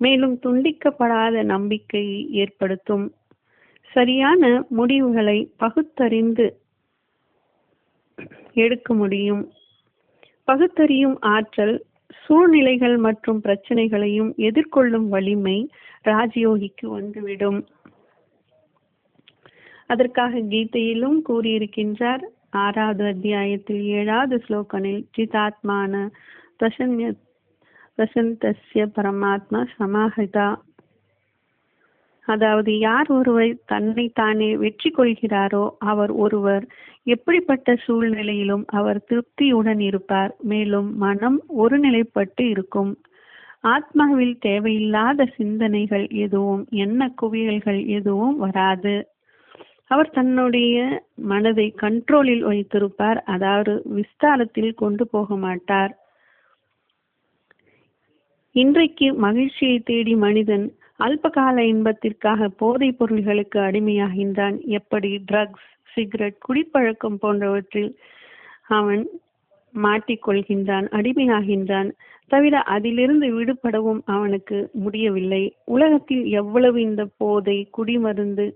மேலும் துண்டிக்கப்படாத நம்பிக்கையை ஏற்படுத்தும். சரியான முடிவுகளை பகுத்தறிந்து எடுக்க முடியும். பகுத்தறியும் ஆற்றல், சூழ்நிலைகள் மற்றும் பிரச்சனைகளையும் எதிர்கொள்ளும் வலிமை ராஜயோகிக்கு வந்துவிடும். அதற்காக கீதையிலும் கூறியிருக்கின்றார். 6வது அத்தியாயத்தில் 7வது ஸ்லோகனில் சிதாத்மான பிரசந்தஸ்ய பரமாத்மா சமாஹிதா. அதாவது யார் ஒருவர் தன்னை தானே வெற்றி கொள்கிறாரோ அவர் ஒருவர் எப்படிப்பட்ட சூழ்நிலையிலும் அவர் திருப்தியுடன் இருப்பார். மேலும் மனம் ஒருநிலைப்பட்டு இருக்கும். ஆத்மாவில் தேவையில்லாத சிந்தனைகள் எதுவும், எண்ண குவியல்கள் எதுவும் வராது. அவர் தன்னுடைய மனதை கண்ட்ரோலில் வைத்திருப்பார், அதாவது விஸ்தாரத்தில் கொண்டு போக மாட்டார். இன்றைக்கு மகிழ்ச்சியை தேடி மனிதன் அல்பகால இன்பத்திற்காக போதைப் பொருள்களுக்கு அடிமையாகின்றான். எப்படி ட்ரக்ஸ், சிகரெட், குடிப்பழக்கம் போன்றவற்றில் அவன் மாட்டிக்கொள்கின்றான், அடிமையாகின்றான். தவிர அதிலிருந்து விடுபடவும் அவனுக்கு முடியவில்லை. உலகத்தில் எவ்வளவு இந்த போதை, குடிமருந்து,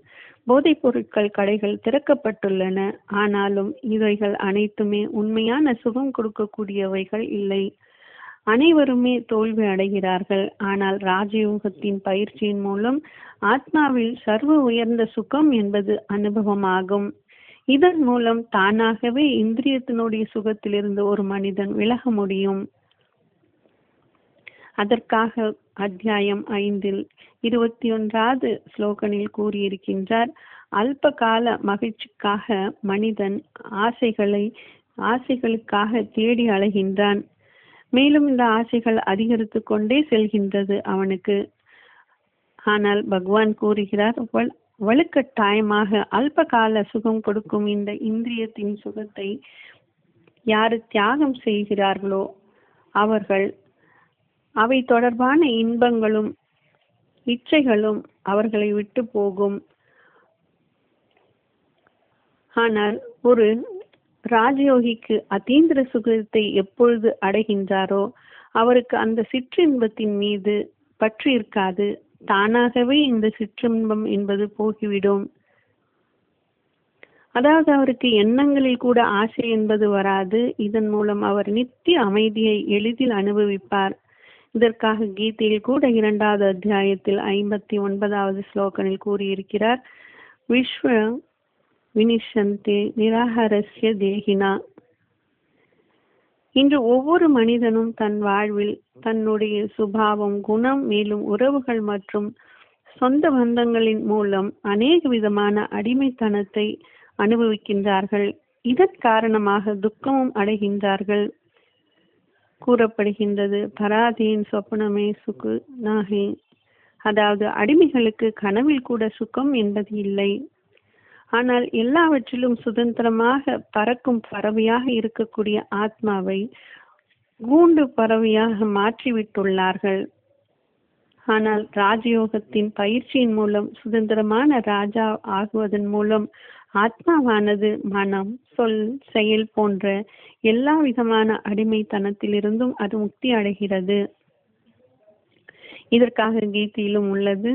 போதைப் பொருட்கள் கடைகள் திறக்கப்பட்டுள்ளன. ஆனாலும் இவைகள் அனைத்துமே உண்மையான சுகம் கொடுக்கக்கூடியவைகள் இல்லை. அனைவருமே தோல்வி அடைகிறார்கள். ஆனால் ராஜயோகத்தின் பயிற்சியின் மூலம் ஆத்மாவில் சர்வ உயர்ந்த சுகம் என்பது அனுபவமாகும். இதன் மூலம் தானாகவே இந்திரியத்தினுடைய சுகத்திலிருந்து ஒரு மனிதன் விலக முடியும். அதற்காக அத்தியாயம் 5 21வது ஸ்லோகனில் கூறியிருக்கின்றார், அல்ப கால மகிழ்ச்சிக்காக மனிதன் ஆசைகளுக்காக தேடி அலைகின்றான். மேலும் இந்த ஆசைகள் அதிகரித்து கொண்டே செல்கின்றது அவனுக்கு. ஆனால் பகவான் கூறுகிறார், வலுக்கட்டாயமாக அல்ப கால சுகம் கொடுக்கும் இந்த இந்திரியத்தின் சுகத்தை யாரு தியாகம் செய்கிறார்களோ அவர்கள் அவை தொடர்பான இன்பங்களும் இச்சைகளும் அவர்களை விட்டு போகும். ஆனால் ஒரு ராஜயோகிக்கு அதீந்திர சுகத்தை எப்பொழுது அடைகின்றாரோ அவருக்கு அந்த சிற்றின்பத்தின் மீது பற்று இருக்காது. தானாகவே இந்த சிற்றின்பம் என்பது போகிவிடும். அதாவது அவருக்கு எண்ணங்களில் கூட ஆசை என்பது வராது. இதன் மூலம் அவர் நித்திய அமைதியை எளிதில் அனுபவிப்பார். இதற்காக கீதையில் கூட 2வது அத்தியாயத்தில் 59வது ஸ்லோகனில் கூறியிருக்கிறார், விஸ்வ வினிஷந்தே நிராகரஸ்ய தேகினா. இன்று ஒவ்வொரு மனிதனும் தன் வாழ்வில் தன்னுடைய சுபாவம், குணம், மேலும் உறவுகள் மற்றும் சொந்த பந்தங்களின் மூலம் அநேக விதமான அடிமைத்தனத்தை அனுபவிக்கின்றார்கள். இதன் காரணமாக துக்கமும் அடைகின்றார்கள். கூறப்படுகின்றது, பராதீன் சொப்பனமே சுகு நாகே. அதாவது அடிமைகளுக்கு கனவில் கூட சுகம் என்பது இல்லை. ஆனால் எல்லாவற்றிலும் சுதந்திரமாக பறக்கும் பறவையாக இருக்கக்கூடிய ஆத்மாவை கூண்டு பறவையாக மாற்றிவிட்டுள்ளார்கள். ஆனால் ராஜயோகத்தின் பயிற்சியின் மூலம் சுதந்திரமான ராஜா ஆகுவதன் மூலம் ஆத்மாவானது மனம், சொல், செயல் போன்ற எல்லா விதமான அடிமைத்தனத்திலிருந்தும் அது முக்தி அடைகிறது. இதற்காக கீதையிலும் உள்ளது,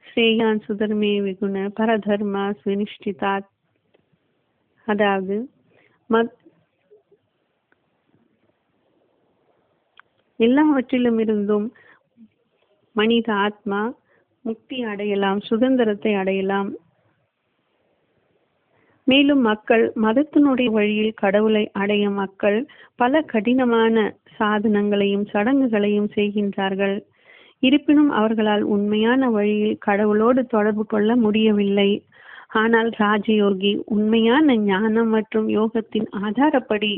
ஸ்ரேயான் சுதர்மே விகுண பரதர்மா சுனிஷ்டிதாத். அதாவது எல்லாவற்றிலும் இருந்தும் மனித ஆத்மா முக்தி அடையலாம், சுதந்திரத்தை அடையலாம். மேலும் மக்கள் மதத்தினுடைய வழியில் கடவுளை அடைய மக்கள் பல கடினமான சாதனங்களையும் சடங்குகளையும் செய்கின்றார்கள். இருப்பினும் அவர்களால் உண்மையான வழியில் கடவுளோடு தொடர்பு கொள்ள முடியவில்லை. ஆனால் ராஜயோகி உண்மையான ஞானம் மற்றும் யோகத்தின் ஆதாரப்படி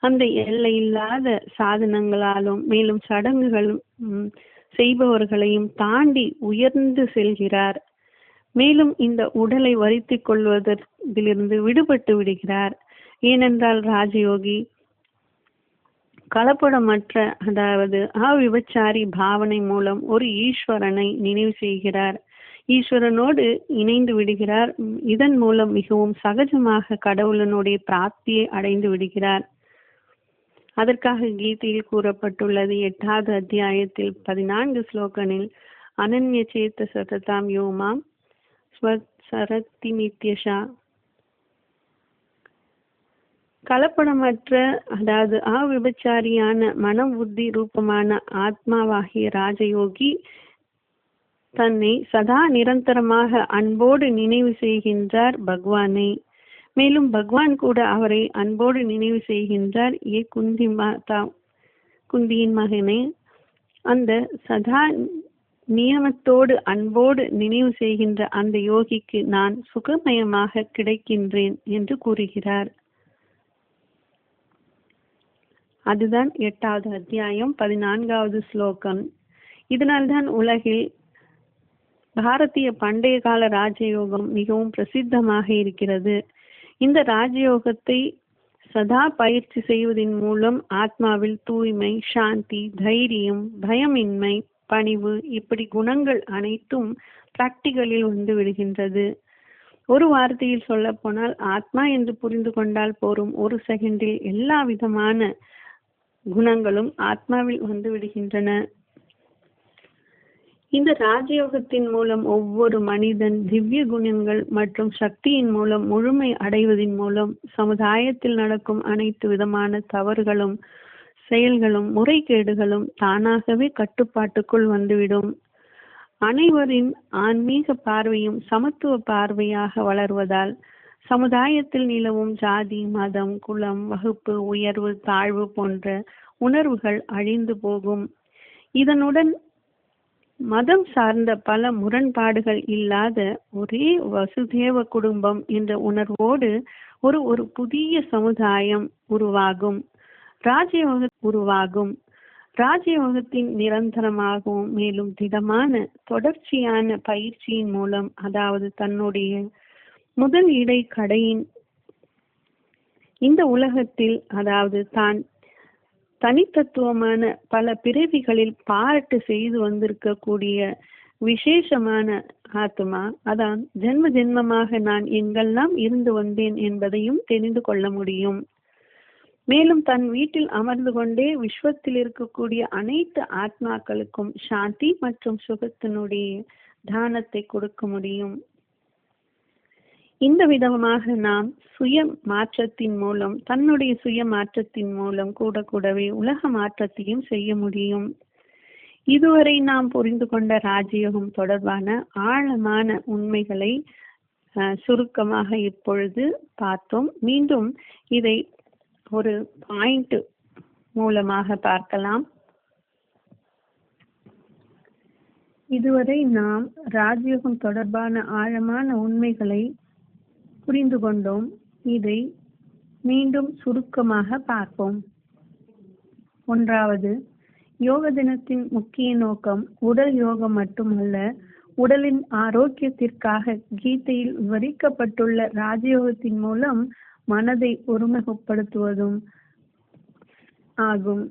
அந்த எல்லையில்லாத சாதனங்களாலும் மேலும் சடங்குகளும் செய்பவர்களையும் தாண்டி உயர்ந்து செல்கிறார். மேலும் இந்த உடலை வருத்திக் கொள்வதிலிருந்து விடுபட்டு விடுகிறார். ஏனென்றால் ராஜயோகி கலப்படமற்ற, அதாவது அவிபச்சாரி பாவனை மூலம் ஒரு ஈஸ்வரனை நினைவு செய்கிறார். ஈஸ்வரனோடு இணைந்து விடுகிறார். இதன் மூலம் மிகவும் சகஜமாக கடவுளனுடைய பிராப்தியை அடைந்து விடுகிறார். அதற்காக கீதையில் கூறப்பட்டுள்ளது 8வது அத்தியாயத்தில் 14 ஸ்லோகனில், அனன்ய சேத்த சததாம் யோமாம் ஸ்வசரத்தி நித்யஷா. கலப்படமற்ற, அதாவது அவிபச்சாரியான மனம் புத்தி ரூபமான ஆத்மாவாகிய ராஜயோகி தன்னை சதா நிரந்தரமாக அன்போடு நினைவு செய்கின்றார் பகவானை. மேலும் பகவான் கூட அவரை அன்போடு நினைவு செய்கின்றார். குந்தியின் மகனே, அந்த சதா நியமத்தோடு அன்போடு நினைவு செய்கின்ற அந்த யோகிக்கு நான் சுகமயமாக கிடைக்கின்றேன் என்று கூறுகிறார். அதுதான் 8வது அத்தியாயம் 14வது ஸ்லோகம். இதனால்தான் உலகில் பாரதிய பண்டைய கால ராஜயோகம் மிகவும் பிரசித்தமாக இருக்கிறது. இந்த ராஜயோகத்தை சதா பயிற்சி செய்வதன் மூலம் ஆத்மாவில் தூய்மை, சாந்தி, தைரியம், பயமின்மை, பணிவு இப்படி குணங்கள் அனைத்தும் பிராக்டிகலில் வந்து விடுகின்றது. ஒரு வார்த்தையில் சொல்ல போனால், ஆத்மா என்று புரிந்து கொண்டால் போரும், ஒரு செகண்டில் எல்லா விதமான குணங்களும் ஆத்மாவில் வந்து விடுகின்றன. இந்த ராஜயோகத்தின் மூலம் ஒவ்வொரு மனிதன் திவ்ய குணங்கள் மற்றும் சக்தியின் மூலம் முழுமை அடைவதன் மூலம் சமுதாயத்தில் நடக்கும் அனைத்து விதமான தவறுகளும் செயல்களும் முறைகேடுகளும் தானாகவே கட்டுப்பாட்டுக்குள் வந்துவிடும். அனைவரின் ஆன்மீக பார்வையும் சமத்துவ பார்வையாக வளர்வதால் சமுதாயத்தில் நிலவும் ஜாதி, மதம், குலம், வகுப்பு, உயர்வு, தாழ்வு போன்ற உணர்வுகள் அழிந்து போகும். இதனுடன் மதம் சார்ந்த பல முரண்பாடுகள் இல்லாத ஒரே வசுதேவ குடும்பம் என்ற உணர்வோடு ஒரு புதிய சமுதாயம் உருவாகும். ராஜயோகத்தின் நிரந்தரமாகவும் மேலும் திடமான தொடர்ச்சியான பயிற்சியின் மூலம், அதாவது தன்னுடைய முதல் இடை கடையின் இந்த உலகத்தில், அதாவது தான் தனித்தத்துவமான பல பிறவிகளில் பாராட்டு செய்து வந்திருக்கக்கூடிய விசேஷமான ஆத்மா, அதான் ஜென்ம ஜென்மமாக நான் எங்கெல்லாம் இருந்து வந்தேன் என்பதையும் தெரிந்து கொள்ள முடியும். மேலும் தன் வீட்டில் அமர்ந்து கொண்டே விஸ்வத்தில் இருக்கக்கூடிய அனைத்து ஆத்மாக்களுக்கும் சாந்தி மற்றும் சுகத்தினுடைய தானத்தை கொடுக்க முடியும். இந்த விதமாக நாம் தன்னுடைய சுய மாற்றத்தின் மூலம் கூடவே உலக மாற்றத்தையும் செய்ய முடியும். இதுவரை நாம் புரிந்து கொண்ட ராஜயோகம் தொடர்பான ஆழமான உண்மைகளை சுருக்கமாக இப்பொழுது பார்த்தோம். மீண்டும் இதை ஒரு பாயிண்ட் மூலமாக பார்க்கலாம். இதுவரை நாம் ராஜயோகம் தொடர்பான ஆழமான உண்மைகளை புரிந்து கொண்டோம். இதை மீண்டும் சுருக்கமாக பார்ப்போம். 1. யோக தினத்தின் முக்கிய நோக்கம் உடல் யோகம் மட்டுமல்ல, உடலின் ஆரோக்கியத்திற்காக கீதையில் விவரிக்கப்பட்டுள்ள ராஜயோகத்தின் மூலம் மனதை ஒருமுகப்படுத்துவதும் ஆகும்.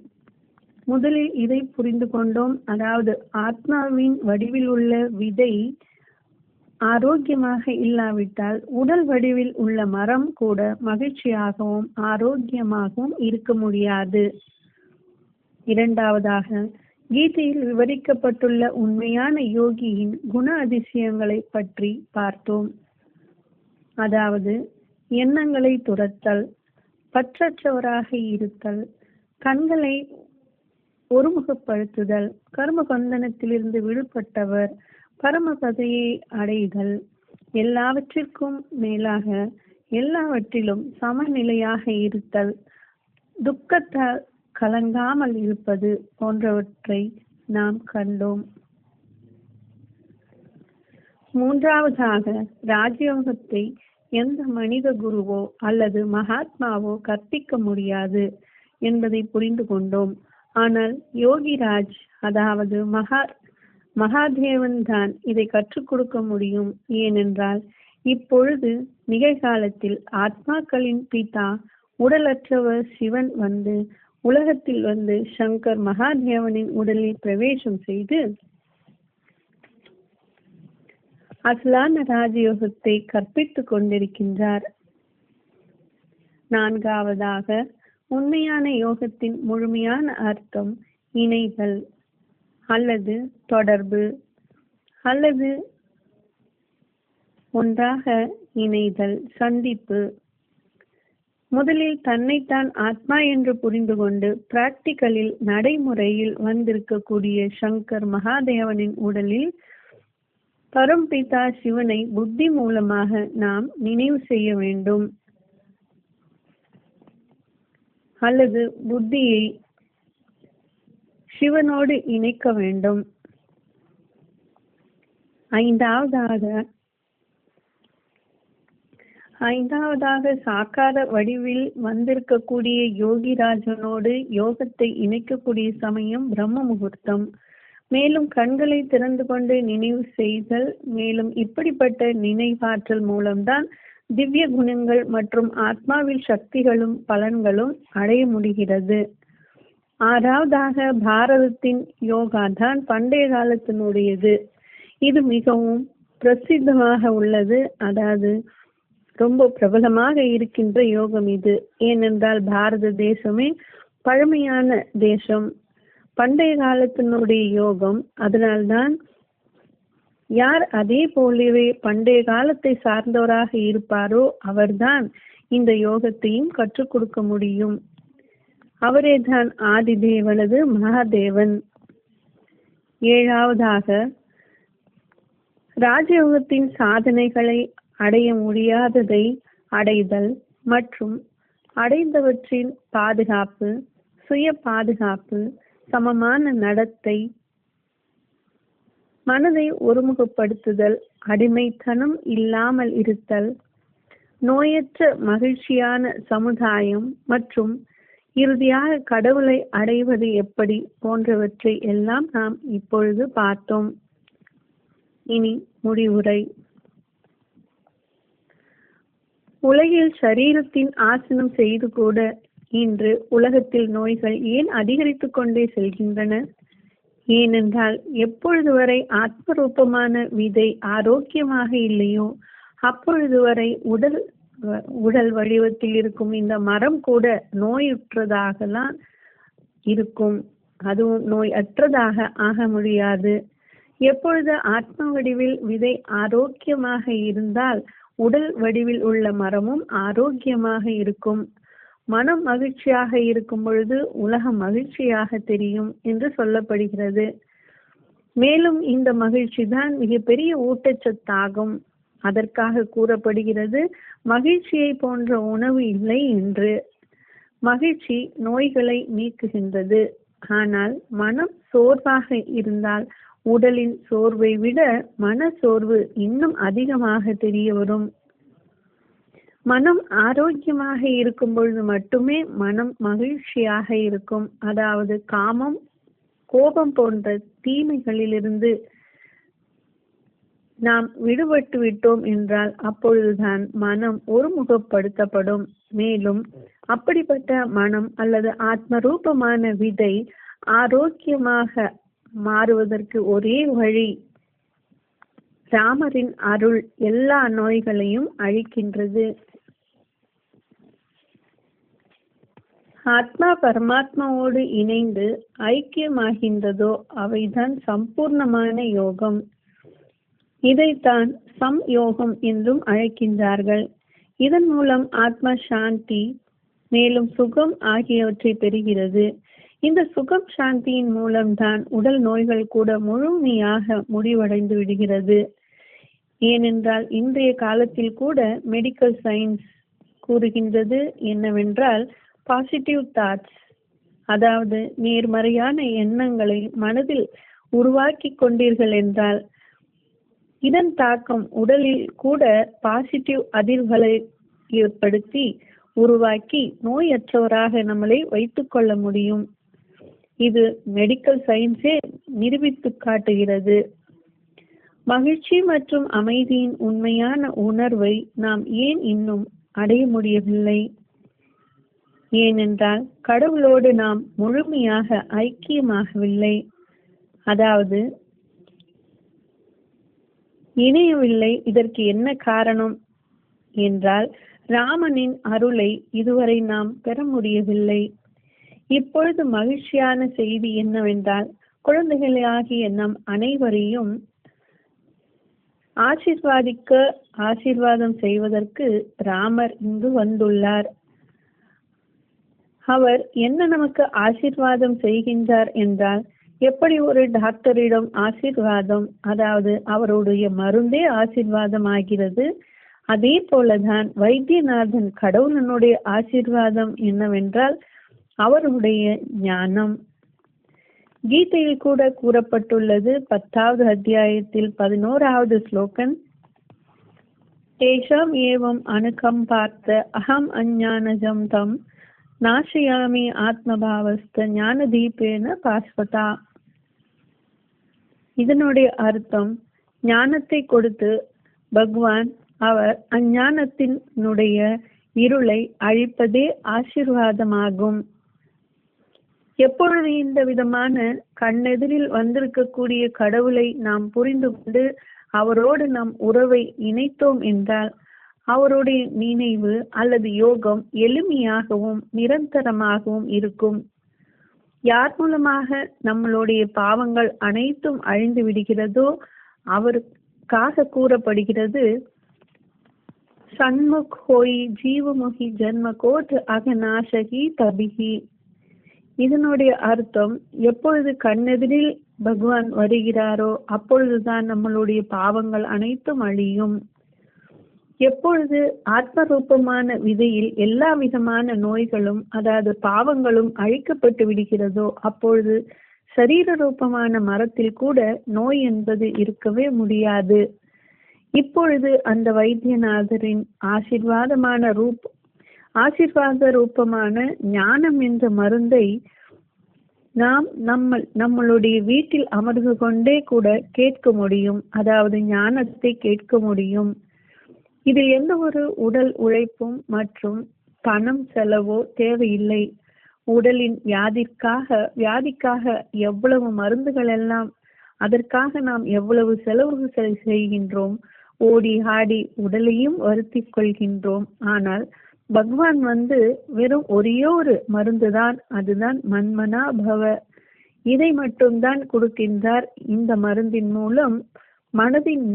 முதலில் இதை புரிந்து கொண்டோம். அதாவது ஆத்மாவின் வடிவில் உள்ள விதை ஆரோக்கியமாக இல்லாவிட்டால் உடல் வடிவில் உள்ள மரம் கூட மகிழ்ச்சியாகவும் ஆரோக்கியமாகவும் இருக்க முடியாது. 2. கீதையில் விவரிக்கப்பட்டுள்ள உண்மையான யோகியின் குண அதிசயங்களை பற்றி பார்த்தோம். அதாவது எண்ணங்களை துரத்தல், பற்றற்றவராக இருத்தல், கண்களை ஒருமுகப்படுத்துதல், கர்ம பந்தனத்திலிருந்து விடுபட்டவர், பரமபதையை அடைதல், எல்லாவற்றிற்கும் மேலாக எல்லாவற்றிலும் சமநிலையாக இருத்தல், துக்கத்தால் கலங்காமல் இருப்பது போன்றவற்றை நாம் கண்டோம். 3. ராஜயோகத்தை எந்த மனித குருவோ அல்லது மகாத்மாவோ கற்பிக்க முடியாது என்பதை புரிந்து கொண்டோம். ஆனால் யோகிராஜ், அதாவது மகாதேவன் தான் இதை கற்றுக் கொடுக்க முடியும். ஏனென்றால் இப்பொழுது நிகழ்காலத்தில் ஆத்மாக்களின் பிதா உடலற்றவர் சிவன் உலகத்தில் சங்கர் மகாதேவனின் உடலில் பிரவேசம் செய்து அசலான ராஜயோகத்தை கற்பித்துக் கொண்டிருக்கின்றார். 4. உண்மையான யோகத்தின் முழுமையான அர்த்தம் இணைதல் அல்லது தொடர்பு அல்லது ஒன்றாக இணைதல், சந்திப்பு. முதலில் தன்னைத்தான் ஆத்மா என்று புரிந்து கொண்டு பிராக்டிக்கலில் நடைமுறையில் வந்திருக்கக்கூடிய சங்கர் மகாதேவனின் உடலில் பரம்பிதா சிவனை புத்தி மூலமாக நாம் நினைவு செய்ய வேண்டும் அல்லது புத்தியை சிவனோடு இணைக்க வேண்டும். 5. சாக்கார வடிவில் வந்திருக்கக்கூடிய யோகிராஜனோடு யோகத்தை இணைக்கக்கூடிய சமயம் பிரம்ம முகூர்த்தம். மேலும் கண்களை திறந்து கொண்டு நினைவு செய்தல். மேலும் இப்படிப்பட்ட நினைவாற்றல் மூலம்தான் திவ்ய குணங்கள் மற்றும் ஆத்மாவில் சக்திகளும் பலன்களும் அடைய முடிகிறது. 6. பாரதத்தின் யோகா தான் பண்டைய காலத்தினுடையது. இது மிகவும் பிரசித்தமாக உள்ளது, அதாவது ரொம்ப பிரபலமாக இருக்கின்ற யோகம் இது. ஏனென்றால் பாரத தேசமே பழமையான தேசம், பண்டைய காலத்தினுடைய யோகம். அதனால்தான் யார் அதே போலவே பண்டைய காலத்தை சார்ந்தவராக இருப்பாரோ அவர்தான் இந்த யோகத்தையும் கற்றுக் கொடுக்க முடியும். அவரேதான் ஆதி தேவனது மகாதேவன். ஏழாவதாக, ராஜயோகத்தின் சாதனைகளை அடைய முடியாததை அடைதல் மற்றும் அடைந்தவற்றின் பாதுகாப்பு, சுய பாதுகாப்பு, சமமான நடத்தை, மனதை ஒருமுகப்படுத்துதல், அடிமைத்தனம் இல்லாமல் இருத்தல், நோயற்ற மகிழ்ச்சியான சமுதாயம் மற்றும் இறுதியாக கடவுளை அடைவது எப்படி போன்றவற்றை எல்லாம் நாம் இப்பொழுது பார்த்தோம். இனி முடிவுரை. உலகில் சரீரத்தின் ஆசனம் செய்து கூட இன்று உலகத்தில் நோய்கள் ஏன் அதிகரித்துக் கொண்டே செல்கின்றன? ஏனென்றால் எப்பொழுது வரை ஆத்மரூபமான விதை ஆரோக்கியமாக இல்லையோ அப்பொழுது வரை உடல் வடிவத்தில் இருக்கும் இந்த மரம் கூட நோயுற்றதாகலாம் இருக்கும். அதுவும் நோய் அற்றதாக ஆக முடியாது. எப்பொழுது ஆத்ம வடிவில் விதை ஆரோக்கியமாக இருந்தால் உடல் வடிவில் உள்ள மரமும் ஆரோக்கியமாக இருக்கும். மனம் மகிழ்ச்சியாக இருக்கும் பொழுது உலகம் மகிழ்ச்சியாக தெரியும் என்று சொல்லப்படுகிறது. மேலும் இந்த மகிழ்ச்சி தான் மிகப்பெரிய ஊட்டச்சத்தாகும். அதற்காக கூறப்படுகிறது, மகிழ்ச்சியை போன்ற உணவு இல்லை என்று. மகிழ்ச்சி நோய்களை நீக்குகின்றது. ஆனால் மனம் சோர்வாக இருந்தால் உடலின் சோர்வை விட மன சோர்வு இன்னும் அதிகமாக தெரிய வரும். மனம் ஆரோக்கியமாக இருக்கும் பொழுது மட்டுமே மனம் மகிழ்ச்சியாக இருக்கும். அதாவது காமம், கோபம் போன்ற தீமைகளிலிருந்து நாம் விடுபட்டு விட்டோம் என்றால் அப்பொழுதுதான் மனம் ஒருமுகப்படுத்தப்படும். மேலும் அப்படிப்பட்ட மனம் அல்லது ஆத்மரூபமான விதை ஆரோக்கியமாக மாறுவதற்கு ஒரே வழி, ராமரின் அருள் எல்லா நோய்களையும் அழிக்கின்றது. ஆத்மா பரமாத்மாவோடு இணைந்து ஐக்கியமாகின்றதோ அவைதான் சம்பூர்ணமான யோகம். இதைத்தான் சம்யோகம் என்றும் அழைக்கின்றார்கள். இதன் மூலம் ஆத்மா சாந்தி மேலும் சுகம் ஆகியவற்றை பெறுகிறது. இந்த சுகம் சாந்தியின் மூலம்தான் உடல் நோய்கள் கூட முழுமையாக முடிவடைந்து விடுகிறது. ஏனென்றால் இன்றைய காலத்தில் கூட மெடிக்கல் சயின்ஸ் கூறுகின்றது என்னவென்றால், பாசிட்டிவ் தாட்ஸ், அதாவது நேர்மறையான எண்ணங்களை மனதில் உருவாக்கி கொண்டீர்கள் என்றால் இதன் தாக்கம் உடலில் கூட பாசிட்டிவ் அதிர்வுகளை ஏற்படுத்தி உருவாக்கி நோயற்றவராக நம்மளை வைத்துக் கொள்ள முடியும். இது மெடிக்கல் சயின்ஸே நிரூபித்து காட்டுகிறது. மகிழ்ச்சி மற்றும் அமைதியின் உண்மையான உணர்வை நாம் ஏன் இன்னும் அடைய முடியவில்லை? ஏனென்றால் கடவுளோடு நாம் முழுமையாக ஐக்கியமாகவில்லை, அதாவது இணையவில்லை. இதற்கு என்ன காரணம் என்றால், ராமனின் அருளை இதுவரை நாம் பெற முடியவில்லை. இப்பொழுது மகிழ்ச்சியான செய்தி என்னவென்றால், குழந்தைகளாகிய நம் அனைவரையும் ஆசீர்வாதம் செய்வதற்கு ராமர் இங்கு வந்துள்ளார். அவர் என்ன நமக்கு ஆசீர்வாதம் செய்கின்றார் என்றால், எப்படி ஒரு டாக்டரிடம் ஆசீர்வாதம், அதாவது அவருடைய மருந்தே ஆசீர்வாதம் ஆகிறது, அதே போலதான் வைத்தியநாதன் கடவுளனுடைய ஆசீர்வாதம் என்னவென்றால் அவருடைய ஞானம். கீதையில் கூட கூறப்பட்டுள்ளது, 10வது அத்தியாயத்தில் 11வது ஸ்லோகன், தேஷாம் ஏவம் அனுகம் பார்த்த அகம் அஞ்ஞானஜம் தம் நாசயாமி ஆத்மபாவஸ்த ஞான தீபேன பாஸ்வதா. இதனுடைய அர்த்தம், ஞானத்தை கொடுத்து பகவான் அவர் அஞ்ஞானத்தினுடைய இருளை அழிப்பதே ஆசீர்வாதமாகும். எப்பொழுது இந்த விதமான கண்ணெதிரில் வந்திருக்கக்கூடிய கடவுளை நாம் புரிந்து கொண்டு அவரோடு நம் உறவை இணைத்தோம் என்றால் அவருடைய நினைவு அல்லது யோகம் எளிமையாகவும் நிரந்தரமாகவும் இருக்கும். யார் மூலமாக நம்மளுடைய பாவங்கள் அனைத்தும் அழிந்து விடுகிறதோ அவருக்காக கூறப்படுகிறது, சண்முக் ஹோய் ஜீவமுகி ஜன்ம கோட் அகநாசகி தபிகி. இதனுடைய அர்த்தம், எப்பொழுது கண்ணெதிரில் பகவான் வருகிறாரோ அப்பொழுதுதான் நம்மளுடைய பாவங்கள் அனைத்தும் அழியும். எப்பொழுது ஆத்ம ரூபமான விதையில் எல்லா விதமான நோய்களும் அதாவது பாவங்களும் அழிக்கப்பட்டு விடுகிறதோ அப்பொழுது சரீர ரூபமான மரத்தில் கூட நோய் என்பது இருக்கவே முடியாது. இப்பொழுது அந்த வைத்தியநாதரின் ஆசீர்வாத ரூபமான ஞானம் என்ற மருந்தை நாம் நம்மளுடைய வீட்டில் அமர்ந்து கொண்டே கூட கேட்க முடியும். அதாவது ஞானத்தை கேட்க முடியும். இதில் எந்த ஒரு உடல் உழைப்பும் மற்றும் பணம் செலவோ தேவையில்லை. உடலின் வியாதிக்காக எவ்வளவு மருந்துகள் எல்லாம், அதற்காக நாம் எவ்வளவு செலவுகள் செய்கின்றோம், ஓடி ஆடி உடலையும் வருத்திக் கொள்கின்றோம். ஆனால் பகவான் வெறும் ஒரே ஒரு மருந்து தான், அதுதான் மன்மனா பவ. இதை மட்டும்தான் கொடுக்கின்றார். இந்த மருந்தின் மூலம் மனதின்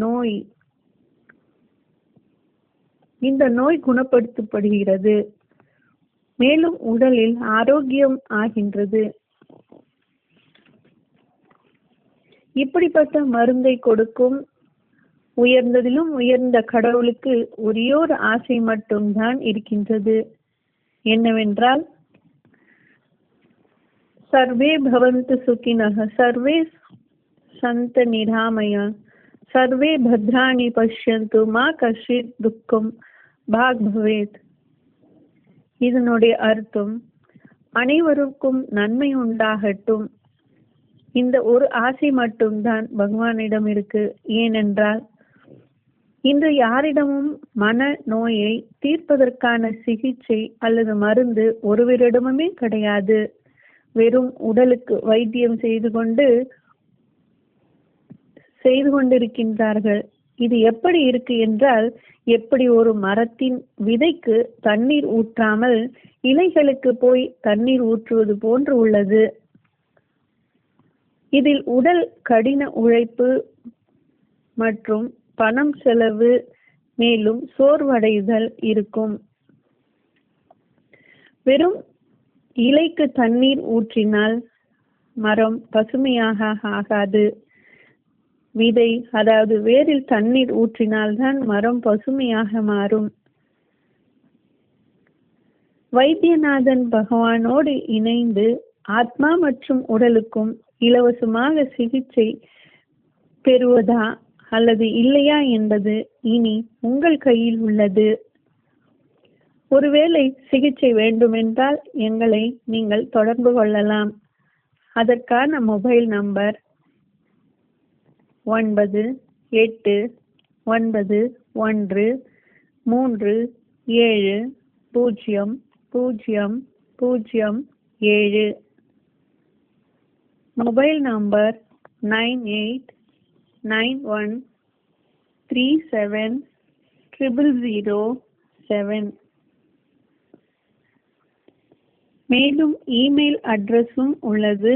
இந்த நோய் குணப்படுத்தப்படுகிறது. மேலும் உடலில் ஆரோக்கியம் ஆகின்றது. இப்படிப்பட்ட மருந்தை கொடுக்கும் உயர்ந்ததிலும் உயர்ந்த கடவுளுக்கு ஒரே ஒரு ஆசை மட்டும்தான் இருக்கின்றது. என்னவென்றால், சர்வே பவந்து சுகினஹ, சர்வே சந்த நிராமய, சர்வே பத்ராணி பஷ்யந்து, மா கஷ்டித் துக்கம் பாக் பவேத். இதனுடைய அர்த்தம், அனைவருக்கும் நன்மை உண்டாகட்டும். இந்த ஒரு ஆசை மட்டும்தான் பகவானிடம் இருக்கு. ஏனென்றால் இன்று யாரிடமும் மன நோயை தீர்ப்பதற்கான சிகிச்சை அல்லது மருந்து ஒருவரிடமுமே கிடையாது. வெறும் உடலுக்கு வைத்தியம் செய்து கொண்டிருக்கின்றார்கள். இது எப்படி இருக்கு என்றால், எப்படி ஒரு மரத்தின் விதைக்கு தண்ணீர் ஊற்றாமல் இலைகளுக்கு போய் தண்ணீர் ஊற்றுவது போன்று உள்ளது. இதில் உடல் கடின உழைப்பு மற்றும் பணம் செலவு, மேலும் சோர்வடைதல் இருக்கும். வெறும் இலைக்கு தண்ணீர் ஊற்றினால் மரம் பசுமையாக ஆகாது. விதை அதாவது வேரில் தண்ணீர் ஊற்றினால்தான் மரம் பசுமையாக மாறும். வைத்தியநாதன் பகவானோடு இணைந்து ஆத்மா மற்றும் உடலுக்கும் இலவசமாக சிகிச்சை பெறுவதா அல்லது இல்லையா என்பது இனி உங்கள் கையில் உள்ளது. ஒருவேளை சிகிச்சை வேண்டுமென்றால் எங்களை நீங்கள் தொடர்பு கொள்ளலாம். அதற்கான மொபைல் நம்பர் 9891370007. Mobile number 9891370007. மேலும் இமெயில் அட்ரஸும் உள்ளது,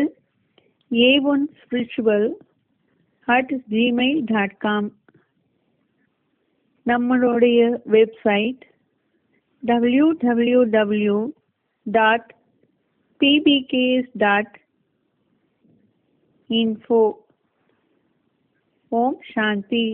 a1spiritual@gmail.com. நம்மளுடைய வெப்சைட் www.pbks.info. ஓம் சாந்தி.